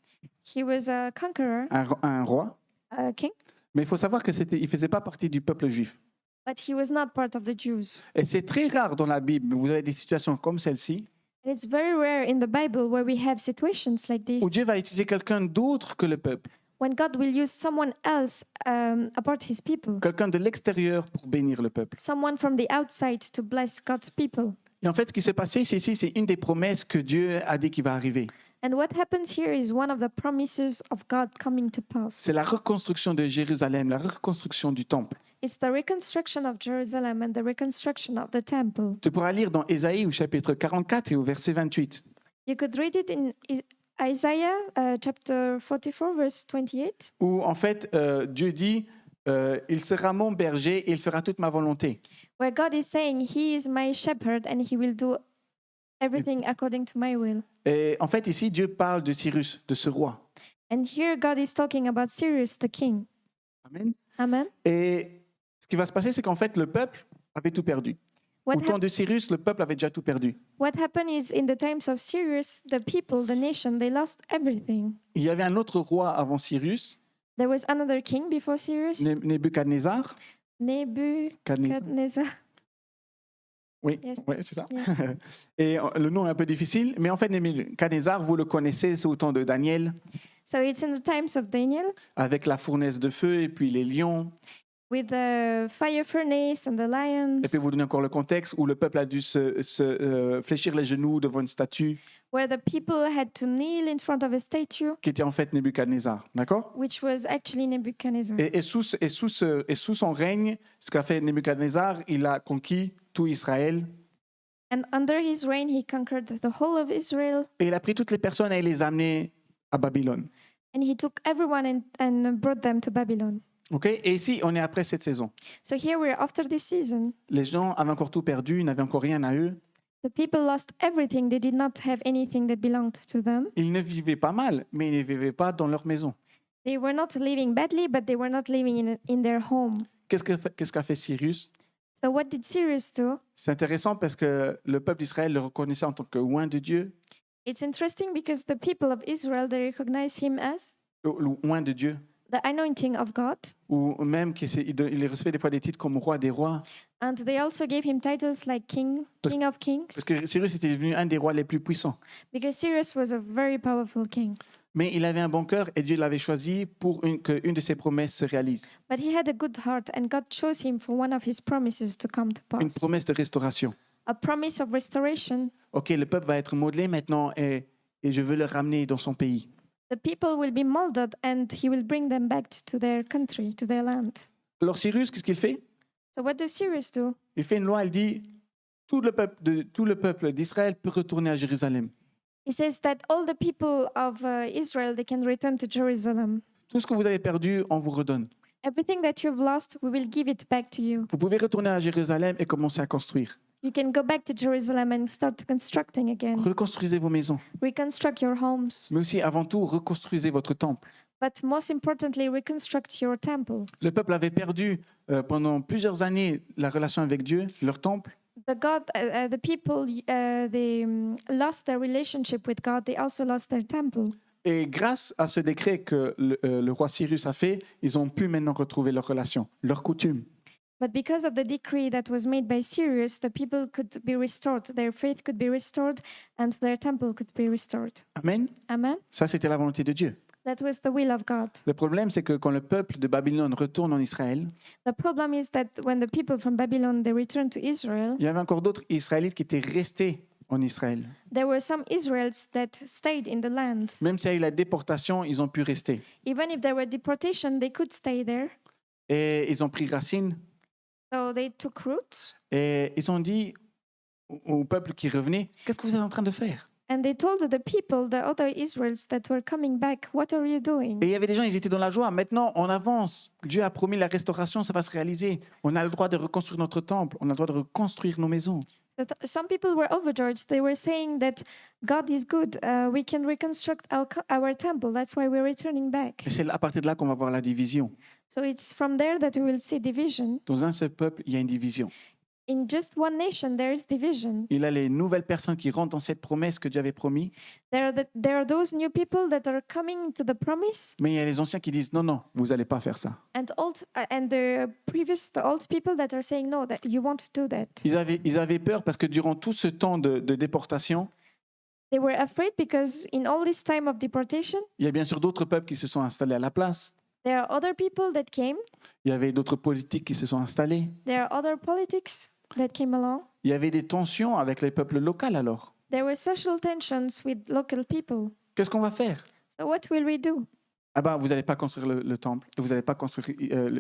[SPEAKER 2] He was a conqueror,
[SPEAKER 1] un roi,
[SPEAKER 2] a king,
[SPEAKER 1] mais il faut savoir que il faisait pas partie du peuple juif.
[SPEAKER 2] but he was not part of the Jews.
[SPEAKER 1] Et c'est très rare dans la Bible, vous avez des situations comme celle-ci,
[SPEAKER 2] And it's very rare in the Bible where we have situations like this,
[SPEAKER 1] où Dieu va utiliser quelqu'un d'autre que le peuple,
[SPEAKER 2] when God will use someone else apart his people,
[SPEAKER 1] quelqu'un de l'extérieur pour bénir le peuple.
[SPEAKER 2] someone from the outside to bless God's people.
[SPEAKER 1] Et en fait, ce qui s'est passé ici, c'est une des promesses que Dieu a dit qu'il va arriver.
[SPEAKER 2] And what happens here is one of the promises of God coming to pass.
[SPEAKER 1] C'est la reconstruction de Jérusalem, la reconstruction du temple.
[SPEAKER 2] It's the reconstruction of Jerusalem and the reconstruction of the temple.
[SPEAKER 1] Tu pourras lire dans Ésaïe au chapitre 44 et au verset 28.
[SPEAKER 2] You could read it in Isaiah chapter 44, verse 28,
[SPEAKER 1] Où en fait, Dieu dit, il sera mon berger et il fera toute ma volonté.
[SPEAKER 2] where God is saying, He is my shepherd and He will do everything according to my will.
[SPEAKER 1] Et en fait, ici, Dieu parle de Cyrus, de ce roi.
[SPEAKER 2] And here God is talking about Cyrus, the king.
[SPEAKER 1] Amen.
[SPEAKER 2] Amen.
[SPEAKER 1] Et ce qui va se passer, c'est qu'en fait, le peuple avait tout perdu.
[SPEAKER 2] What,
[SPEAKER 1] Au temps de Cyrus, le peuple avait déjà tout perdu.
[SPEAKER 2] what happened is in the times of Cyrus, the people, the nation, they lost everything.
[SPEAKER 1] Il y avait un autre roi avant Cyrus,
[SPEAKER 2] There was another king before Cyrus,
[SPEAKER 1] Nebuchadnezzar.
[SPEAKER 2] Nebuchadnezzar.
[SPEAKER 1] Oui,
[SPEAKER 2] Yes.
[SPEAKER 1] ouais, c'est ça.
[SPEAKER 2] Yes.
[SPEAKER 1] Et le nom est un peu difficile, mais en fait, Nebuchadnezzar, vous le connaissez, c'est au temps de Daniel,
[SPEAKER 2] So it's in the times of Daniel
[SPEAKER 1] avec la fournaise de feu et puis les lions.
[SPEAKER 2] with the fire furnace and the lions,
[SPEAKER 1] Et puis vous donnez encore le contexte où le peuple a dû se fléchir les genoux devant une statue
[SPEAKER 2] where the people had to kneel in front of a statue,
[SPEAKER 1] qui était en fait Nebuchadnezzar. D'accord?
[SPEAKER 2] which was actually Nebuchadnezzar.
[SPEAKER 1] Et sous son règne, ce qu'a fait Nebuchadnezzar, il a conquis tout Israël.
[SPEAKER 2] And under his reign, he conquered the whole of Israel,
[SPEAKER 1] Et il a pris toutes les personnes et il les a amenées à Babylone.
[SPEAKER 2] and he took everyone and brought them to Babylon.
[SPEAKER 1] Ok? Et ici, on est après cette saison.
[SPEAKER 2] So here we're after this season.
[SPEAKER 1] Les gens avaient encore tout perdu, ils n'avaient encore rien à eux.
[SPEAKER 2] The people lost everything. They did not have anything that belonged to them.
[SPEAKER 1] Ils ne vivaient pas mal, mais ils ne vivaient pas dans leur maison.
[SPEAKER 2] They were not living badly, but they were not living in their home.
[SPEAKER 1] Qu'est-ce qu'a fait Cyrus?
[SPEAKER 2] So what did Cyrus do?
[SPEAKER 1] C'est intéressant parce que le peuple d'Israël le reconnaissait en tant que oint de Dieu,
[SPEAKER 2] It's interesting because the people of Israel, they recognize him as
[SPEAKER 1] oint de Dieu,
[SPEAKER 2] the anointing of God.
[SPEAKER 1] ou même il recevait des fois des titres comme roi des rois,
[SPEAKER 2] And they also gave him titles like King of Kings,
[SPEAKER 1] parce que Cyrus était devenu un des rois les plus puissants.
[SPEAKER 2] because Cyrus was a very powerful king.
[SPEAKER 1] Mais il avait un bon cœur et Dieu l'avait choisi pour qu'une de ses promesses se réalise,
[SPEAKER 2] But he had a good heart, and God chose him for one of his promises to come to
[SPEAKER 1] une
[SPEAKER 2] pass.
[SPEAKER 1] promesse de restauration.
[SPEAKER 2] A promise of restoration.
[SPEAKER 1] OK, le peuple va être modelé maintenant et je veux le ramener dans son pays.
[SPEAKER 2] The people will be molded and he will bring them back to their country, to their land.
[SPEAKER 1] Alors Cyrus, qu'est-ce qu'il fait?
[SPEAKER 2] So what does Cyrus do?
[SPEAKER 1] Il fait une loi, il dit tout le peuple d'Israël peut retourner à Jérusalem.
[SPEAKER 2] He says that all the people of Israel, they can return to Jerusalem.
[SPEAKER 1] Tout ce que vous avez perdu, on vous redonne.
[SPEAKER 2] Everything that you've lost, we will give it back to you.
[SPEAKER 1] Vous pouvez retourner à Jérusalem et commencer à construire.
[SPEAKER 2] You can go back to Jerusalem and start constructing again.
[SPEAKER 1] Reconstruisez vos maisons.
[SPEAKER 2] Reconstruct your homes.
[SPEAKER 1] Mais aussi, avant tout, reconstruisez votre temple.
[SPEAKER 2] But most importantly, reconstruct your temple.
[SPEAKER 1] Le peuple avait perdu pendant plusieurs années la relation avec Dieu, leur temple.
[SPEAKER 2] The people, they lost their relationship with God. They also lost their temple.
[SPEAKER 1] Et grâce à ce décret que le roi Cyrus a fait, ils ont pu maintenant retrouver leur relation, leur coutume.
[SPEAKER 2] But because of the decree that was made by Cyrus, the people could be restored. Their faith could be restored, and their temple could be restored.
[SPEAKER 1] Amen.
[SPEAKER 2] Amen.
[SPEAKER 1] Ça, c'était la volonté de Dieu.
[SPEAKER 2] That was the will of God.
[SPEAKER 1] Le problème, c'est que quand le peuple de Babylone retourne en Israël,
[SPEAKER 2] The problem is that when the people from Babylon they returned to Israel,
[SPEAKER 1] il y avait encore d'autres Israélites qui étaient restés en Israël.
[SPEAKER 2] there were some Israelites that stayed in the land.
[SPEAKER 1] Même s'il y a eu la déportation, ils ont pu rester.
[SPEAKER 2] Even if there were deportation, they could stay there.
[SPEAKER 1] Et ils ont pris racine
[SPEAKER 2] So they took roots
[SPEAKER 1] et ils ont dit au peuple qui revenait, qu'est-ce que vous êtes en train de faire?
[SPEAKER 2] and they told the people, the other Israelites that were coming back, what are you doing?
[SPEAKER 1] Et il y avait des gens, ils étaient dans la joie. Maintenant, on avance. Dieu a promis la restauration, ça va se réaliser. On a le droit de reconstruire notre temple. On a le droit de reconstruire nos maisons.
[SPEAKER 2] Some people were overjoyed. They were saying that God is good. We can reconstruct our temple. That's why we're returning back.
[SPEAKER 1] Et c'est à partir de là qu'on va voir la division.
[SPEAKER 2] So it's from there that we will see division.
[SPEAKER 1] Dans un seul peuple, il y a une division.
[SPEAKER 2] In just one nation, there is division.
[SPEAKER 1] Il y a les nouvelles personnes qui rentrent dans cette promesse que Dieu avait promis.
[SPEAKER 2] There are those new people that are coming to the promise,
[SPEAKER 1] Mais il y a les anciens qui disent non, non, vous n'allez pas faire ça.
[SPEAKER 2] and the old people that are saying no, that you won't do that.
[SPEAKER 1] Ils avaient peur parce que durant tout ce temps de déportation,
[SPEAKER 2] They were afraid because in all this time of deportation,
[SPEAKER 1] il y a bien sûr d'autres peuples qui se sont installés à la place.
[SPEAKER 2] there are other people that came.
[SPEAKER 1] Il y avait d'autres politiques qui se sont installés.
[SPEAKER 2] There are other politics that came along.
[SPEAKER 1] Il y avait des tensions avec les peuples locaux alors.
[SPEAKER 2] There were social tensions with local people.
[SPEAKER 1] Qu'est-ce qu'on va faire?
[SPEAKER 2] So what will we do?
[SPEAKER 1] Ah ben, vous n'allez pas construire le temple, vous n'allez pas construire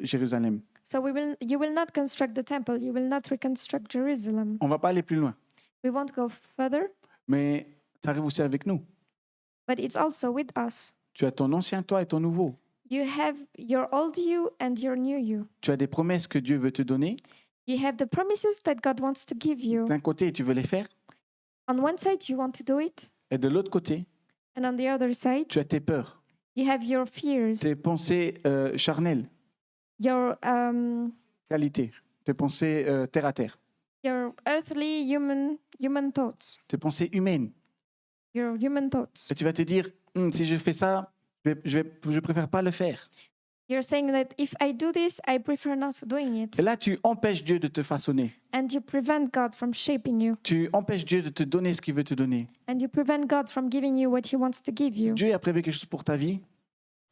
[SPEAKER 1] Jérusalem.
[SPEAKER 2] So you will not construct the temple. You will not reconstruct Jerusalem.
[SPEAKER 1] On ne va pas aller plus loin.
[SPEAKER 2] We won't go further,
[SPEAKER 1] Mais ça arrive aussi avec nous.
[SPEAKER 2] but it's also with us.
[SPEAKER 1] Tu as ton ancien toi et ton nouveau.
[SPEAKER 2] You have your old you and your new you.
[SPEAKER 1] Tu as des promesses que Dieu veut te donner.
[SPEAKER 2] You have the promises that God wants to give you.
[SPEAKER 1] D'un côté, tu veux les faire.
[SPEAKER 2] On one side, you want to do it,
[SPEAKER 1] Et de l'autre côté,
[SPEAKER 2] and on the other side,
[SPEAKER 1] tu as tes peurs,
[SPEAKER 2] you have your fears,
[SPEAKER 1] tes pensées charnelles,
[SPEAKER 2] your
[SPEAKER 1] qualités, tes pensées terre à terre,
[SPEAKER 2] earthly human thoughts,
[SPEAKER 1] tes pensées humaines.
[SPEAKER 2] your human thoughts.
[SPEAKER 1] Et tu vas te dire, si je fais ça, je préfère pas le faire.
[SPEAKER 2] You're saying that if I do this, I prefer not doing it,
[SPEAKER 1] Et là, tu empêches Dieu de te façonner.
[SPEAKER 2] and you prevent God from shaping you,
[SPEAKER 1] Tu empêches Dieu de te donner ce qu'il veut te donner.
[SPEAKER 2] and you prevent God from giving you what He wants to give you.
[SPEAKER 1] Dieu a prévu quelque chose pour ta vie.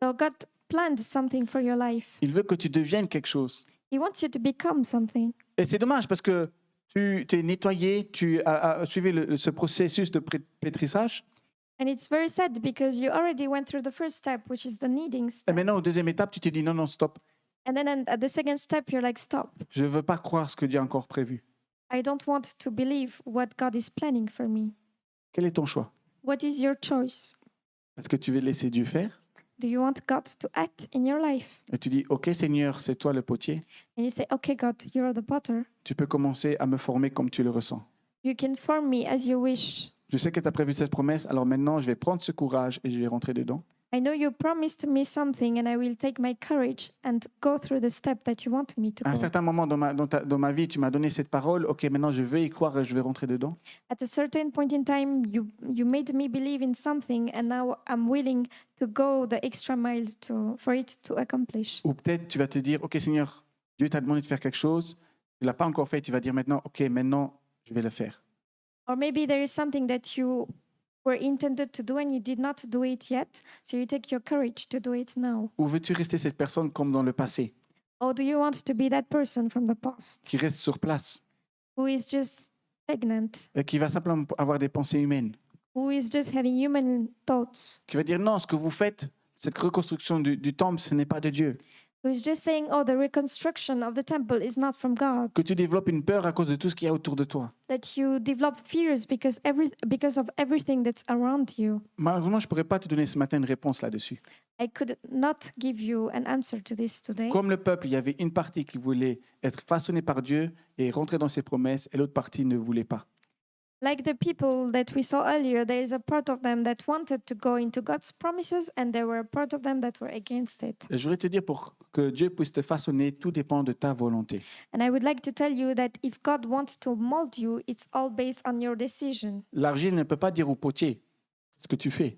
[SPEAKER 2] So God planned something for your life.
[SPEAKER 1] Il veut que tu deviennes quelque chose.
[SPEAKER 2] He wants you to become something.
[SPEAKER 1] Et c'est dommage parce que tu t'es nettoyé, tu as suivi ce processus de pétrissage.
[SPEAKER 2] And it's very sad because you already went through the first step, which is the kneading
[SPEAKER 1] Et
[SPEAKER 2] step.
[SPEAKER 1] maintenant, au deuxième étape, tu te dis non, non, stop.
[SPEAKER 2] And then at the second step, you're like, stop.
[SPEAKER 1] Je ne veux pas croire ce que Dieu a encore prévu.
[SPEAKER 2] I don't want to believe what God is planning for me.
[SPEAKER 1] Quel est ton choix?
[SPEAKER 2] What is your choice?
[SPEAKER 1] Est-ce que tu veux laisser Dieu faire?
[SPEAKER 2] Do you want God to act in your life?
[SPEAKER 1] Et tu dis, OK Seigneur, c'est toi le potier.
[SPEAKER 2] And you say, okay, God, you're the potter.
[SPEAKER 1] Tu peux commencer à me former comme tu le ressens.
[SPEAKER 2] You can form me as you wish.
[SPEAKER 1] Je sais que tu as prévu cette promesse, alors maintenant, je vais prendre ce courage et je vais rentrer dedans.
[SPEAKER 2] I know you promised me something, and I will take my courage and go through the step that you want me to
[SPEAKER 1] À un
[SPEAKER 2] go.
[SPEAKER 1] certain moment dans ma vie, tu m'as donné cette parole. OK, maintenant, je veux y croire et je vais rentrer dedans.
[SPEAKER 2] At a certain point in time, you made me believe in something, and now I'm willing to go the extra mile for it to accomplish.
[SPEAKER 1] Ou peut-être tu vas te dire, OK Seigneur, Dieu t'a demandé de faire quelque chose. Tu ne l'as pas encore fait. Tu vas dire maintenant, OK, maintenant, je vais le faire.
[SPEAKER 2] Or maybe there is something that you were intended to do and you did not do it yet, so you take your courage to do it now.
[SPEAKER 1] Ou veux-tu rester cette personne comme dans le passé,
[SPEAKER 2] Or do you want to be that person from the past
[SPEAKER 1] qui reste sur place?
[SPEAKER 2] who is just stagnant,
[SPEAKER 1] qui va simplement avoir des pensées humaines,
[SPEAKER 2] who is just having human thoughts,
[SPEAKER 1] qui va dire non, ce que vous faites, cette reconstruction du temple, ce n'est pas de Dieu.
[SPEAKER 2] who is just saying, oh, the reconstruction of the temple is not from God,
[SPEAKER 1] Que tu développes une peur à cause de tout ce qu'il y a autour de toi.
[SPEAKER 2] that you develop fears because of everything that's around you.
[SPEAKER 1] Malheureusement, je ne pourrais pas te donner ce matin une réponse là-dessus.
[SPEAKER 2] I could not give you an answer to this today.
[SPEAKER 1] Comme le peuple, il y avait une partie qui voulait être façonnée par Dieu et rentrer dans ses promesses, et l'autre partie ne voulait pas.
[SPEAKER 2] Like the people that we saw earlier, there is a part of them that wanted to go into God's promises, and there were a part of them that were against it.
[SPEAKER 1] Et je voudrais te dire, pour que Dieu puisse te façonner, tout dépend de ta volonté.
[SPEAKER 2] And I would like to tell you that if God wants to mold you, it's all based on your decision.
[SPEAKER 1] L'argile ne peut pas dire au potier ce que tu fais.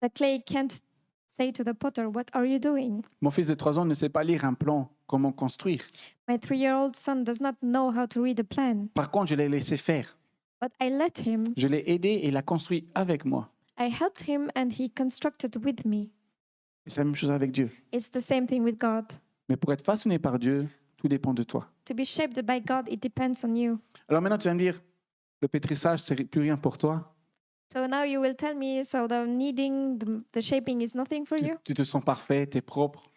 [SPEAKER 2] The clay can't say to the potter, what are you doing?
[SPEAKER 1] Mon fils de 3 ans ne sait pas lire un plan, comment construire.
[SPEAKER 2] My 3-year-old son does not know how to read a plan,
[SPEAKER 1] Par contre, je l'ai laissé faire.
[SPEAKER 2] but I let him.
[SPEAKER 1] Je l'ai aidé et il a construit avec moi.
[SPEAKER 2] I helped him and he constructed with me.
[SPEAKER 1] Et c'est la même chose avec Dieu.
[SPEAKER 2] It's the same thing with God.
[SPEAKER 1] Mais pour être façonné par Dieu, tout dépend de toi.
[SPEAKER 2] To be shaped by God, it depends on you.
[SPEAKER 1] Alors maintenant, tu vas me dire, le pétrissage, c'est plus rien pour toi.
[SPEAKER 2] So now you will tell me, so the kneading, the shaping is nothing for you?
[SPEAKER 1] Tu te sens parfait, tu es propre.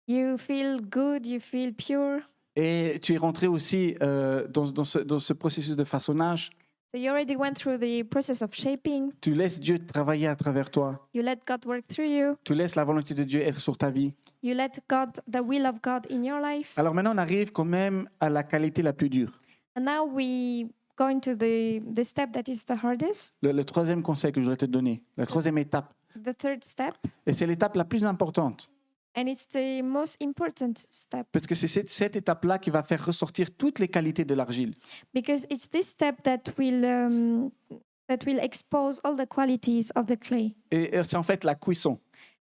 [SPEAKER 2] You feel good, you feel pure.
[SPEAKER 1] Et tu es rentré aussi dans ce processus de façonnage.
[SPEAKER 2] So you already went through the process of shaping.
[SPEAKER 1] Tu laisses Dieu travailler à travers toi.
[SPEAKER 2] You let God work through you.
[SPEAKER 1] Tu laisses la volonté de Dieu être sur ta vie.
[SPEAKER 2] You let God, the will of God in your life.
[SPEAKER 1] Alors maintenant, on arrive quand même à la qualité la plus dure.
[SPEAKER 2] And now we go into the step that is the hardest,
[SPEAKER 1] Le troisième conseil que je voudrais te donner, la troisième étape.
[SPEAKER 2] the third step.
[SPEAKER 1] Et c'est l'étape la plus importante.
[SPEAKER 2] And it's the most important step
[SPEAKER 1] Parce que c'est cette étape-là qui va faire ressortir toutes les qualités de l'argile.
[SPEAKER 2] because it's this step that will expose all the qualities of the clay.
[SPEAKER 1] Et c'est en fait la cuisson.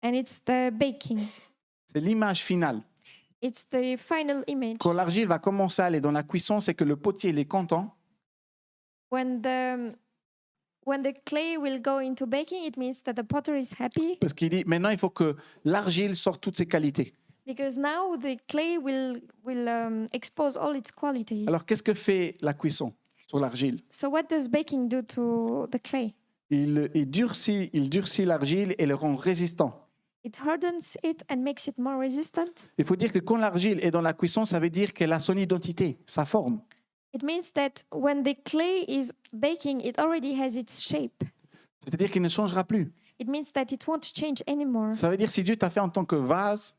[SPEAKER 2] And it's the baking.
[SPEAKER 1] C'est l'image finale.
[SPEAKER 2] It's the final image.
[SPEAKER 1] Quand l'argile va commencer à aller dans la cuisson, c'est que le potier il est content.
[SPEAKER 2] When the clay will go into baking, it means that the potter is happy
[SPEAKER 1] Parce qu'il dit, maintenant, il faut que l'argile sorte toutes ses qualités.
[SPEAKER 2] because now the clay will expose all its qualities.
[SPEAKER 1] Alors, qu'est-ce que fait la cuisson sur l'argile?
[SPEAKER 2] So what does baking do to the clay?
[SPEAKER 1] Il durcit l'argile et le rend résistant.
[SPEAKER 2] It hardens it and makes it more resistant.
[SPEAKER 1] Il faut dire que quand l'argile est dans la cuisson, ça veut dire qu'elle a son identité, sa forme.
[SPEAKER 2] It means that when the clay is baking, it already has its shape.
[SPEAKER 1] C'est-à-dire qu'il ne changera plus.
[SPEAKER 2] It means that it won't change anymore.
[SPEAKER 1] Ça veut dire si Dieu t'a fait en tant que vase,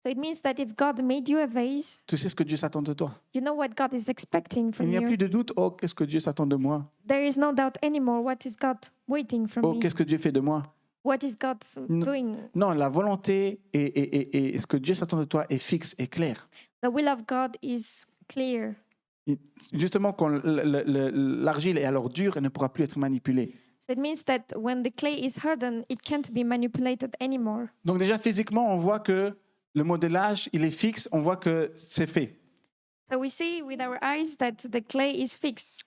[SPEAKER 2] So it means that if God made you a vase,
[SPEAKER 1] tu sais ce que Dieu s'attend de toi.
[SPEAKER 2] you know what God is expecting
[SPEAKER 1] Il
[SPEAKER 2] from
[SPEAKER 1] n'y a
[SPEAKER 2] you.
[SPEAKER 1] plus de doute. Oh, qu'est-ce que Dieu s'attend de moi?
[SPEAKER 2] There is no doubt anymore what is God waiting from
[SPEAKER 1] Oh,
[SPEAKER 2] me.
[SPEAKER 1] qu'est-ce que Dieu fait de moi?
[SPEAKER 2] What is God doing?
[SPEAKER 1] Non, la volonté et ce que Dieu s'attend de toi est fixe et clair.
[SPEAKER 2] The will of God is clear.
[SPEAKER 1] Justement, quand l'argile est alors dure, elle ne pourra plus être manipulée.
[SPEAKER 2] So it means that when the clay is hardened, it can't be manipulated anymore.
[SPEAKER 1] Donc déjà, physiquement, on voit que le modelage, il est fixe, on voit que c'est fait.
[SPEAKER 2] So we see with our eyes that the clay is fixed.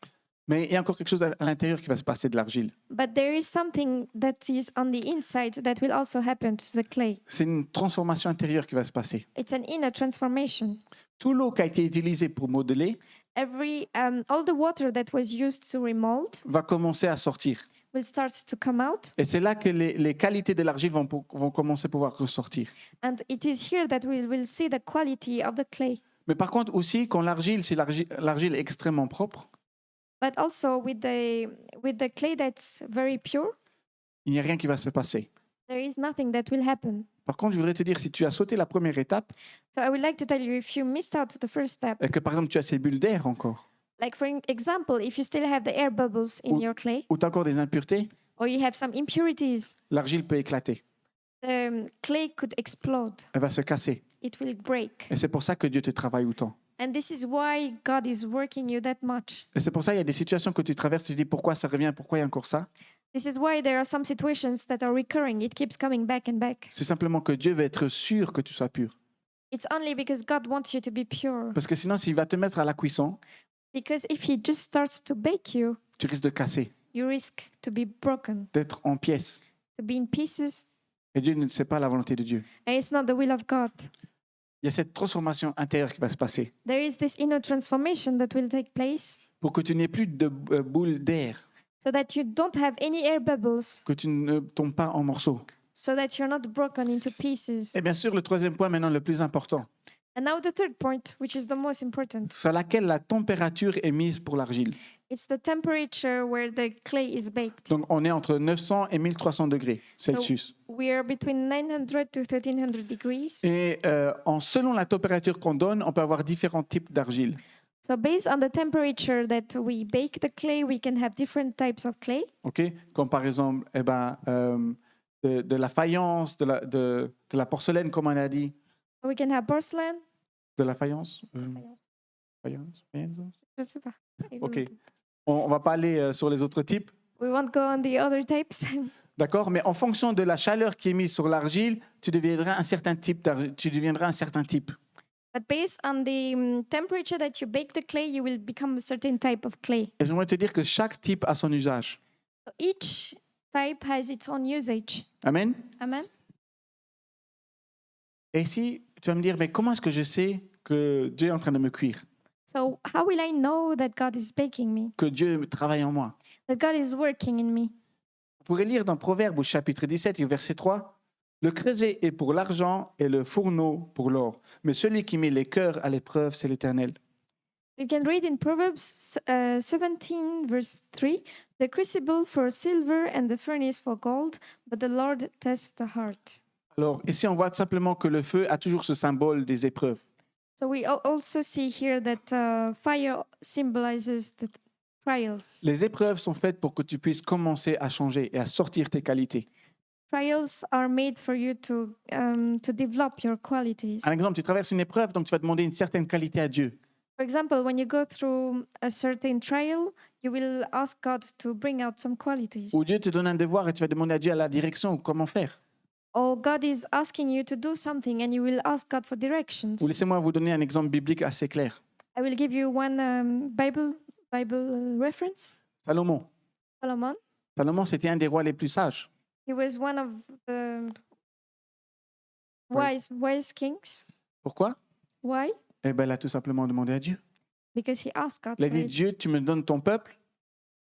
[SPEAKER 1] Mais il y a encore quelque chose à l'intérieur qui va se passer de l'argile.
[SPEAKER 2] But there is something that is on the inside that will also happen to the clay.
[SPEAKER 1] C'est une transformation intérieure qui va se passer.
[SPEAKER 2] It's an inner transformation.
[SPEAKER 1] Tout l'eau qui a été utilisée pour modeler
[SPEAKER 2] All the water that was used to remold
[SPEAKER 1] va commencer à sortir.
[SPEAKER 2] will start to come out.
[SPEAKER 1] Et c'est là que les qualités de l'argile vont commencer à pouvoir ressortir.
[SPEAKER 2] And it is here that we will see the quality of the clay.
[SPEAKER 1] Mais par contre aussi, quand l'argile est extrêmement propre,
[SPEAKER 2] But also with the clay that's very pure,
[SPEAKER 1] il n'y a rien qui va se passer.
[SPEAKER 2] there is nothing that will happen.
[SPEAKER 1] Par contre, je voudrais te dire, si tu as sauté la première étape,
[SPEAKER 2] So I would like to tell you, if you missed out the first step,
[SPEAKER 1] et que par exemple tu as ces bulles d'air encore,
[SPEAKER 2] like for example, if you still have the air bubbles in your clay,
[SPEAKER 1] ou tu as encore des impuretés,
[SPEAKER 2] or you have some impurities,
[SPEAKER 1] l'argile peut éclater.
[SPEAKER 2] the clay could explode.
[SPEAKER 1] Elle va se casser.
[SPEAKER 2] It will break.
[SPEAKER 1] Et c'est pour ça que Dieu te travaille autant.
[SPEAKER 2] And this is why God is working you that much.
[SPEAKER 1] Et c'est pour ça qu'il y a des situations que tu traverses, tu te dis pourquoi ça revient, pourquoi il y a encore ça.
[SPEAKER 2] This is why there are some situations that are recurring. It keeps coming back and back.
[SPEAKER 1] C'est simplement que Dieu veut être sûr que tu sois pur.
[SPEAKER 2] It's only because God wants you to be pure.
[SPEAKER 1] Parce que sinon, s'il va te mettre à la cuisson,
[SPEAKER 2] Because if He just starts to bake you,
[SPEAKER 1] tu risques de casser,
[SPEAKER 2] you risk to be broken,
[SPEAKER 1] d'être en pièces.
[SPEAKER 2] to be in pieces,
[SPEAKER 1] Et Dieu ne sait pas la volonté de Dieu.
[SPEAKER 2] and it's not the will of God.
[SPEAKER 1] Il y a cette transformation intérieure qui va se passer.
[SPEAKER 2] There is this inner transformation that will take place
[SPEAKER 1] pour que tu n'aies plus de boules d'air,
[SPEAKER 2] so that you don't have any air bubbles,
[SPEAKER 1] que tu ne tombes pas en morceaux.
[SPEAKER 2] so that you're not broken into pieces.
[SPEAKER 1] Et bien sûr, le troisième point, maintenant le plus important,
[SPEAKER 2] And now the third point, which is the most important,
[SPEAKER 1] c'est à laquelle la température est mise pour l'argile.
[SPEAKER 2] it's the temperature where the clay is baked.
[SPEAKER 1] Donc, on est entre 900 et 1300 degrés Celsius.
[SPEAKER 2] We are between 900 to 1300 degrees.
[SPEAKER 1] Et selon la température qu'on donne, on peut avoir différents types d'argile.
[SPEAKER 2] So based on the temperature that we bake the clay, we can have different types of clay.
[SPEAKER 1] Okay? Comme par exemple de la faïence, de la porcelaine, comme on a dit.
[SPEAKER 2] We can have porcelain.
[SPEAKER 1] De la faïence Faïence.
[SPEAKER 2] Je sais pas.
[SPEAKER 1] Ok. On ne va pas aller sur les autres types.
[SPEAKER 2] We won't go on the other types.
[SPEAKER 1] D'accord? Mais en fonction de la chaleur qui est mise sur l'argile, tu deviendras un certain type.
[SPEAKER 2] But based on the temperature that you bake the clay, you will become a certain type of clay.
[SPEAKER 1] Et j'aimerais te dire que chaque type a son usage.
[SPEAKER 2] So each type has its own usage.
[SPEAKER 1] Amen?
[SPEAKER 2] Amen.
[SPEAKER 1] Et si tu vas me dire, mais comment est-ce que je sais que Dieu est en train de me cuire?
[SPEAKER 2] So how will I know that God is baking me?
[SPEAKER 1] Que Dieu travaille en moi?
[SPEAKER 2] That God is working in me?
[SPEAKER 1] Vous pourrez lire dans Proverbes au chapitre 17 et au verset 3, « Le creuset est pour l'argent et le fourneau pour l'or. Mais celui qui met les cœurs à l'épreuve, c'est l'Éternel. »
[SPEAKER 2] You can read in Proverbs 17, verse 3, the crucible for silver and the furnace for gold, but the Lord tests the heart.
[SPEAKER 1] Alors, ici, on voit simplement que le feu a toujours ce symbole des épreuves.
[SPEAKER 2] So we also see here that fire symbolizes the trials.
[SPEAKER 1] Les épreuves sont faites pour que tu puisses commencer à changer et à sortir tes qualités.
[SPEAKER 2] Trials are made for you to develop your qualities.
[SPEAKER 1] Par exemple, tu traverses une épreuve, donc tu vas demander une certaine qualité à Dieu.
[SPEAKER 2] For example, when you go through a certain trial, you will ask God to bring out some qualities.
[SPEAKER 1] Ou Dieu te donne un devoir et tu vas demander à Dieu la direction ou comment faire.
[SPEAKER 2] Or God is asking you to do something and you will ask God for directions.
[SPEAKER 1] Ou laissez-moi vous donner un exemple biblique assez clair.
[SPEAKER 2] I will give you one Bible reference.
[SPEAKER 1] Salomon.
[SPEAKER 2] Solomon.
[SPEAKER 1] Salomon, c'était un des rois les plus sages.
[SPEAKER 2] He was one of the wise kings.
[SPEAKER 1] Pourquoi?
[SPEAKER 2] Why?
[SPEAKER 1] Eh bien, il a tout simplement demandé à Dieu.
[SPEAKER 2] Because he asked God
[SPEAKER 1] Il a
[SPEAKER 2] for
[SPEAKER 1] dit,
[SPEAKER 2] it.
[SPEAKER 1] Dieu, tu me donnes ton peuple,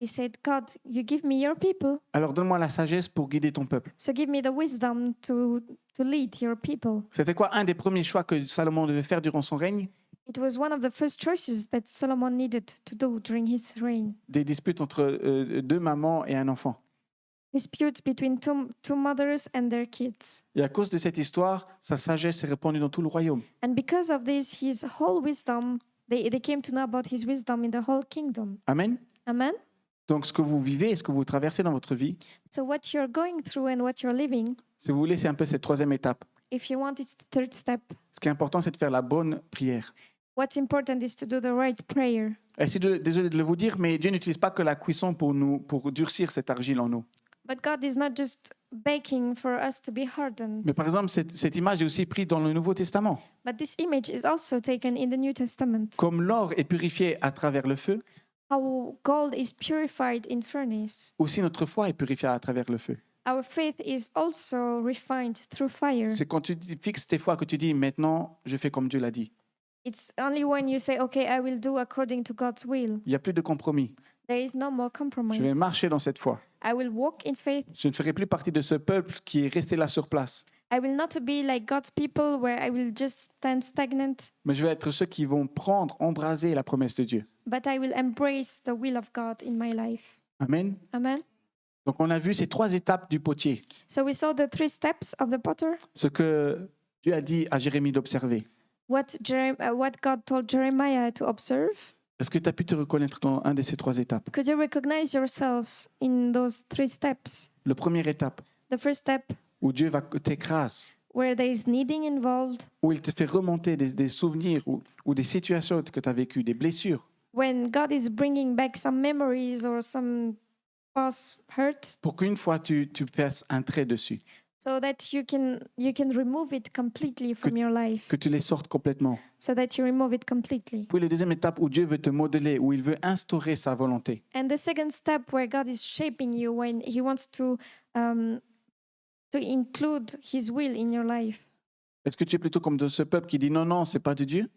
[SPEAKER 2] He said, God, you give me your people,
[SPEAKER 1] alors donne-moi la sagesse pour guider ton peuple.
[SPEAKER 2] so give me the wisdom to lead your people.
[SPEAKER 1] C'était quoi un des premiers choix que Salomon devait faire durant son règne?
[SPEAKER 2] It was one of the first choices that Solomon needed to do during his reign.
[SPEAKER 1] Des disputes entre deux mamans et un enfant.
[SPEAKER 2] Disputes between two mothers and their kids.
[SPEAKER 1] Et à cause de cette histoire, sa sagesse s'est répandue dans tout le royaume.
[SPEAKER 2] And because of this, his whole wisdom, they came to know about his wisdom in the whole kingdom.
[SPEAKER 1] Amen.
[SPEAKER 2] Amen?
[SPEAKER 1] Donc, ce que vous vivez, ce que vous traversez dans votre vie,
[SPEAKER 2] So what you're going through and what you're living,
[SPEAKER 1] si vous voulez, c'est un peu cette troisième étape.
[SPEAKER 2] if you want, it's the third step.
[SPEAKER 1] Ce qui est important, c'est de faire la bonne prière.
[SPEAKER 2] What's important is to do the right prayer.
[SPEAKER 1] Et désolé de le vous dire, mais Dieu n'utilise pas que la cuisson pour durcir cette argile en nous.
[SPEAKER 2] But God is not just baking for us to be hardened.
[SPEAKER 1] Mais par exemple, cette image est aussi prise dans le Nouveau Testament.
[SPEAKER 2] But this image is also taken in the New Testament.
[SPEAKER 1] Comme l'or est purifié à travers le feu,
[SPEAKER 2] How gold is purified in furnace.
[SPEAKER 1] aussi notre foi est purifiée à travers le feu.
[SPEAKER 2] Our faith is also refined through fire.
[SPEAKER 1] C'est quand tu fixes tes foi que tu dis, maintenant, je fais comme Dieu l'a dit.
[SPEAKER 2] It's only when you say, okay, I will do according to God's will.
[SPEAKER 1] Il n'y a plus de compromis.
[SPEAKER 2] There is no more
[SPEAKER 1] Je vais
[SPEAKER 2] compromise.
[SPEAKER 1] marcher dans cette foi.
[SPEAKER 2] I will walk in faith.
[SPEAKER 1] Je ne ferai plus partie de ce peuple qui est resté là sur place.
[SPEAKER 2] I will not be like God's people where I will just stand stagnant,
[SPEAKER 1] Mais je vais être ceux qui vont embraser la promesse de Dieu.
[SPEAKER 2] but I will embrace the will of God in my life.
[SPEAKER 1] Amen.
[SPEAKER 2] Amen.
[SPEAKER 1] Donc on a vu ces trois étapes du potier.
[SPEAKER 2] So we saw the three steps of the potter.
[SPEAKER 1] Ce que Dieu a dit à Jérémie d'observer.
[SPEAKER 2] What God told Jeremiah to observe.
[SPEAKER 1] Est-ce que tu as pu te reconnaître dans un de ces trois étapes?
[SPEAKER 2] Could you recognize yourselves in those three steps?
[SPEAKER 1] La première étape,
[SPEAKER 2] The first step,
[SPEAKER 1] où Dieu t'écrase,
[SPEAKER 2] where there is kneading involved,
[SPEAKER 1] où il te fait remonter des souvenirs ou des situations que tu as vécues, des blessures,
[SPEAKER 2] when God is bringing back some memories or some past hurt,
[SPEAKER 1] pour qu'une fois tu fasses un trait dessus,
[SPEAKER 2] so that you can remove it completely from your life,
[SPEAKER 1] que tu les sortes complètement.
[SPEAKER 2] so that you remove it completely.
[SPEAKER 1] Puis la deuxième étape où Dieu veut te modeler, où il veut instaurer sa volonté.
[SPEAKER 2] And the second step, where God is shaping you when He wants to include His will in your life.
[SPEAKER 1] Est-ce que tu es plutôt comme de ce peuple qui dit non, non, c'est pas de Dieu?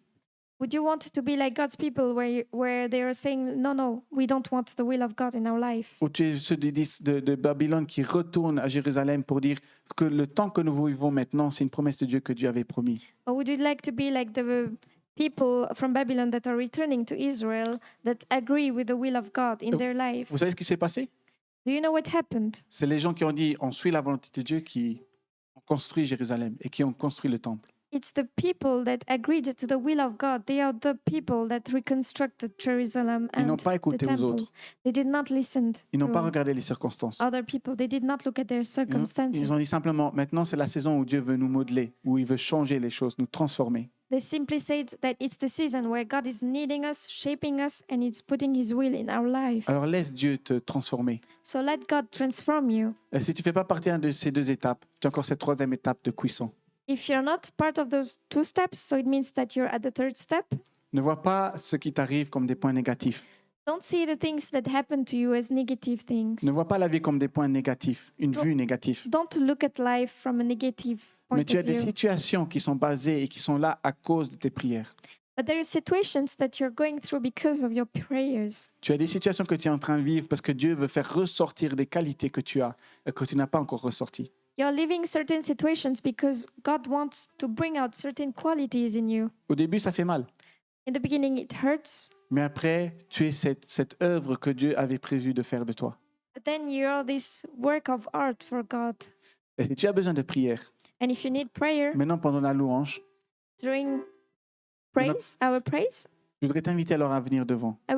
[SPEAKER 2] Would you want to be like God's people where they are saying, no, we don't want the will of God in our life?
[SPEAKER 1] Ou tu es ceux de Babylone qui retournent à Jérusalem pour dire que le temps que nous vivons maintenant, c'est une promesse de Dieu que Dieu avait promis.
[SPEAKER 2] Or would you like to be like the people from Babylon that are returning to Israel that agree with the will of God in their life?
[SPEAKER 1] Vous savez ce qui s'est passé?
[SPEAKER 2] Do you know what happened?
[SPEAKER 1] C'est les gens qui ont dit on suit la volonté de Dieu qui ont construit Jérusalem et qui ont construit le temple.
[SPEAKER 2] It's the people that agreed to the will of God. They are the people that reconstructed Jerusalem
[SPEAKER 1] Ils n'ont
[SPEAKER 2] and
[SPEAKER 1] pas
[SPEAKER 2] the
[SPEAKER 1] écouté aux
[SPEAKER 2] temple.
[SPEAKER 1] autres.
[SPEAKER 2] They did not listen
[SPEAKER 1] Ils n'ont pas
[SPEAKER 2] to
[SPEAKER 1] regardé les circonstances.
[SPEAKER 2] other people. They did not look at their
[SPEAKER 1] Ils
[SPEAKER 2] circumstances.
[SPEAKER 1] ont dit simplement maintenant c'est la saison où Dieu veut nous modeler, où il veut changer les choses, nous transformer.
[SPEAKER 2] They simply said that it's the season where God is kneading us, shaping us, and it's putting His will in our life.
[SPEAKER 1] Alors laisse Dieu te transformer.
[SPEAKER 2] So let God transform you.
[SPEAKER 1] Et si tu ne fais pas partie de ces deux étapes, tu as encore cette troisième étape de cuisson.
[SPEAKER 2] If you're not part of those two steps, so it means that you're at the third step.
[SPEAKER 1] Ne vois pas ce qui t'arrive comme des points négatifs.
[SPEAKER 2] Don't see the things that happen to you as negative things.
[SPEAKER 1] Ne vois pas la vie comme des points négatifs, une vue négative.
[SPEAKER 2] Don't look at life from a negative point
[SPEAKER 1] Mais tu as
[SPEAKER 2] of
[SPEAKER 1] des
[SPEAKER 2] view.
[SPEAKER 1] situations qui sont basées et qui sont là à cause de tes prières.
[SPEAKER 2] But there are situations that you're going through because of your prayers.
[SPEAKER 1] Tu as des situations que tu es en train de vivre parce que Dieu veut faire ressortir des qualités que tu as et que tu n'as pas encore ressorties.
[SPEAKER 2] You're living certain situations because God wants to bring out certain qualities in you.
[SPEAKER 1] Au début, ça fait mal.
[SPEAKER 2] In the beginning, it hurts,
[SPEAKER 1] Mais après, tu es cette œuvre que Dieu avait prévu de faire de toi.
[SPEAKER 2] but then you're this work of art for God.
[SPEAKER 1] Et si tu as besoin de prière,
[SPEAKER 2] And if you need prayer
[SPEAKER 1] maintenant pendant la louange,
[SPEAKER 2] during our praise,
[SPEAKER 1] je voudrais t'inviter alors à venir devant
[SPEAKER 2] I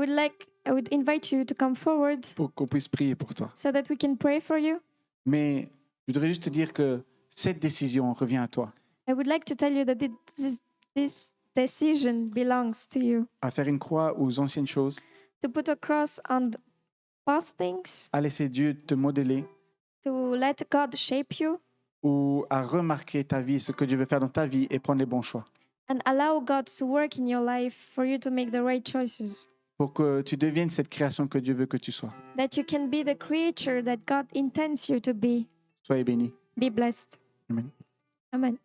[SPEAKER 2] would invite you to come forward
[SPEAKER 1] pour qu'on puisse prier pour toi.
[SPEAKER 2] so that we can pray for you.
[SPEAKER 1] Mais je voudrais juste te dire que cette décision revient à toi,
[SPEAKER 2] I would like to tell you that this decision belongs to you.
[SPEAKER 1] à faire une croix aux anciennes choses,
[SPEAKER 2] To put a cross on past things,
[SPEAKER 1] à laisser Dieu te modeler
[SPEAKER 2] to let God shape you,
[SPEAKER 1] ou à remarquer ta vie, ce que Dieu veut faire dans ta vie et prendre les bons choix
[SPEAKER 2] and allow God to work in your life for you to make the right choices.
[SPEAKER 1] pour que tu deviennes cette création que Dieu veut que tu sois.
[SPEAKER 2] That you can be the creature that God intends you to be.
[SPEAKER 1] Soyez bénis.
[SPEAKER 2] Be blessed.
[SPEAKER 1] Amen.
[SPEAKER 2] Amen.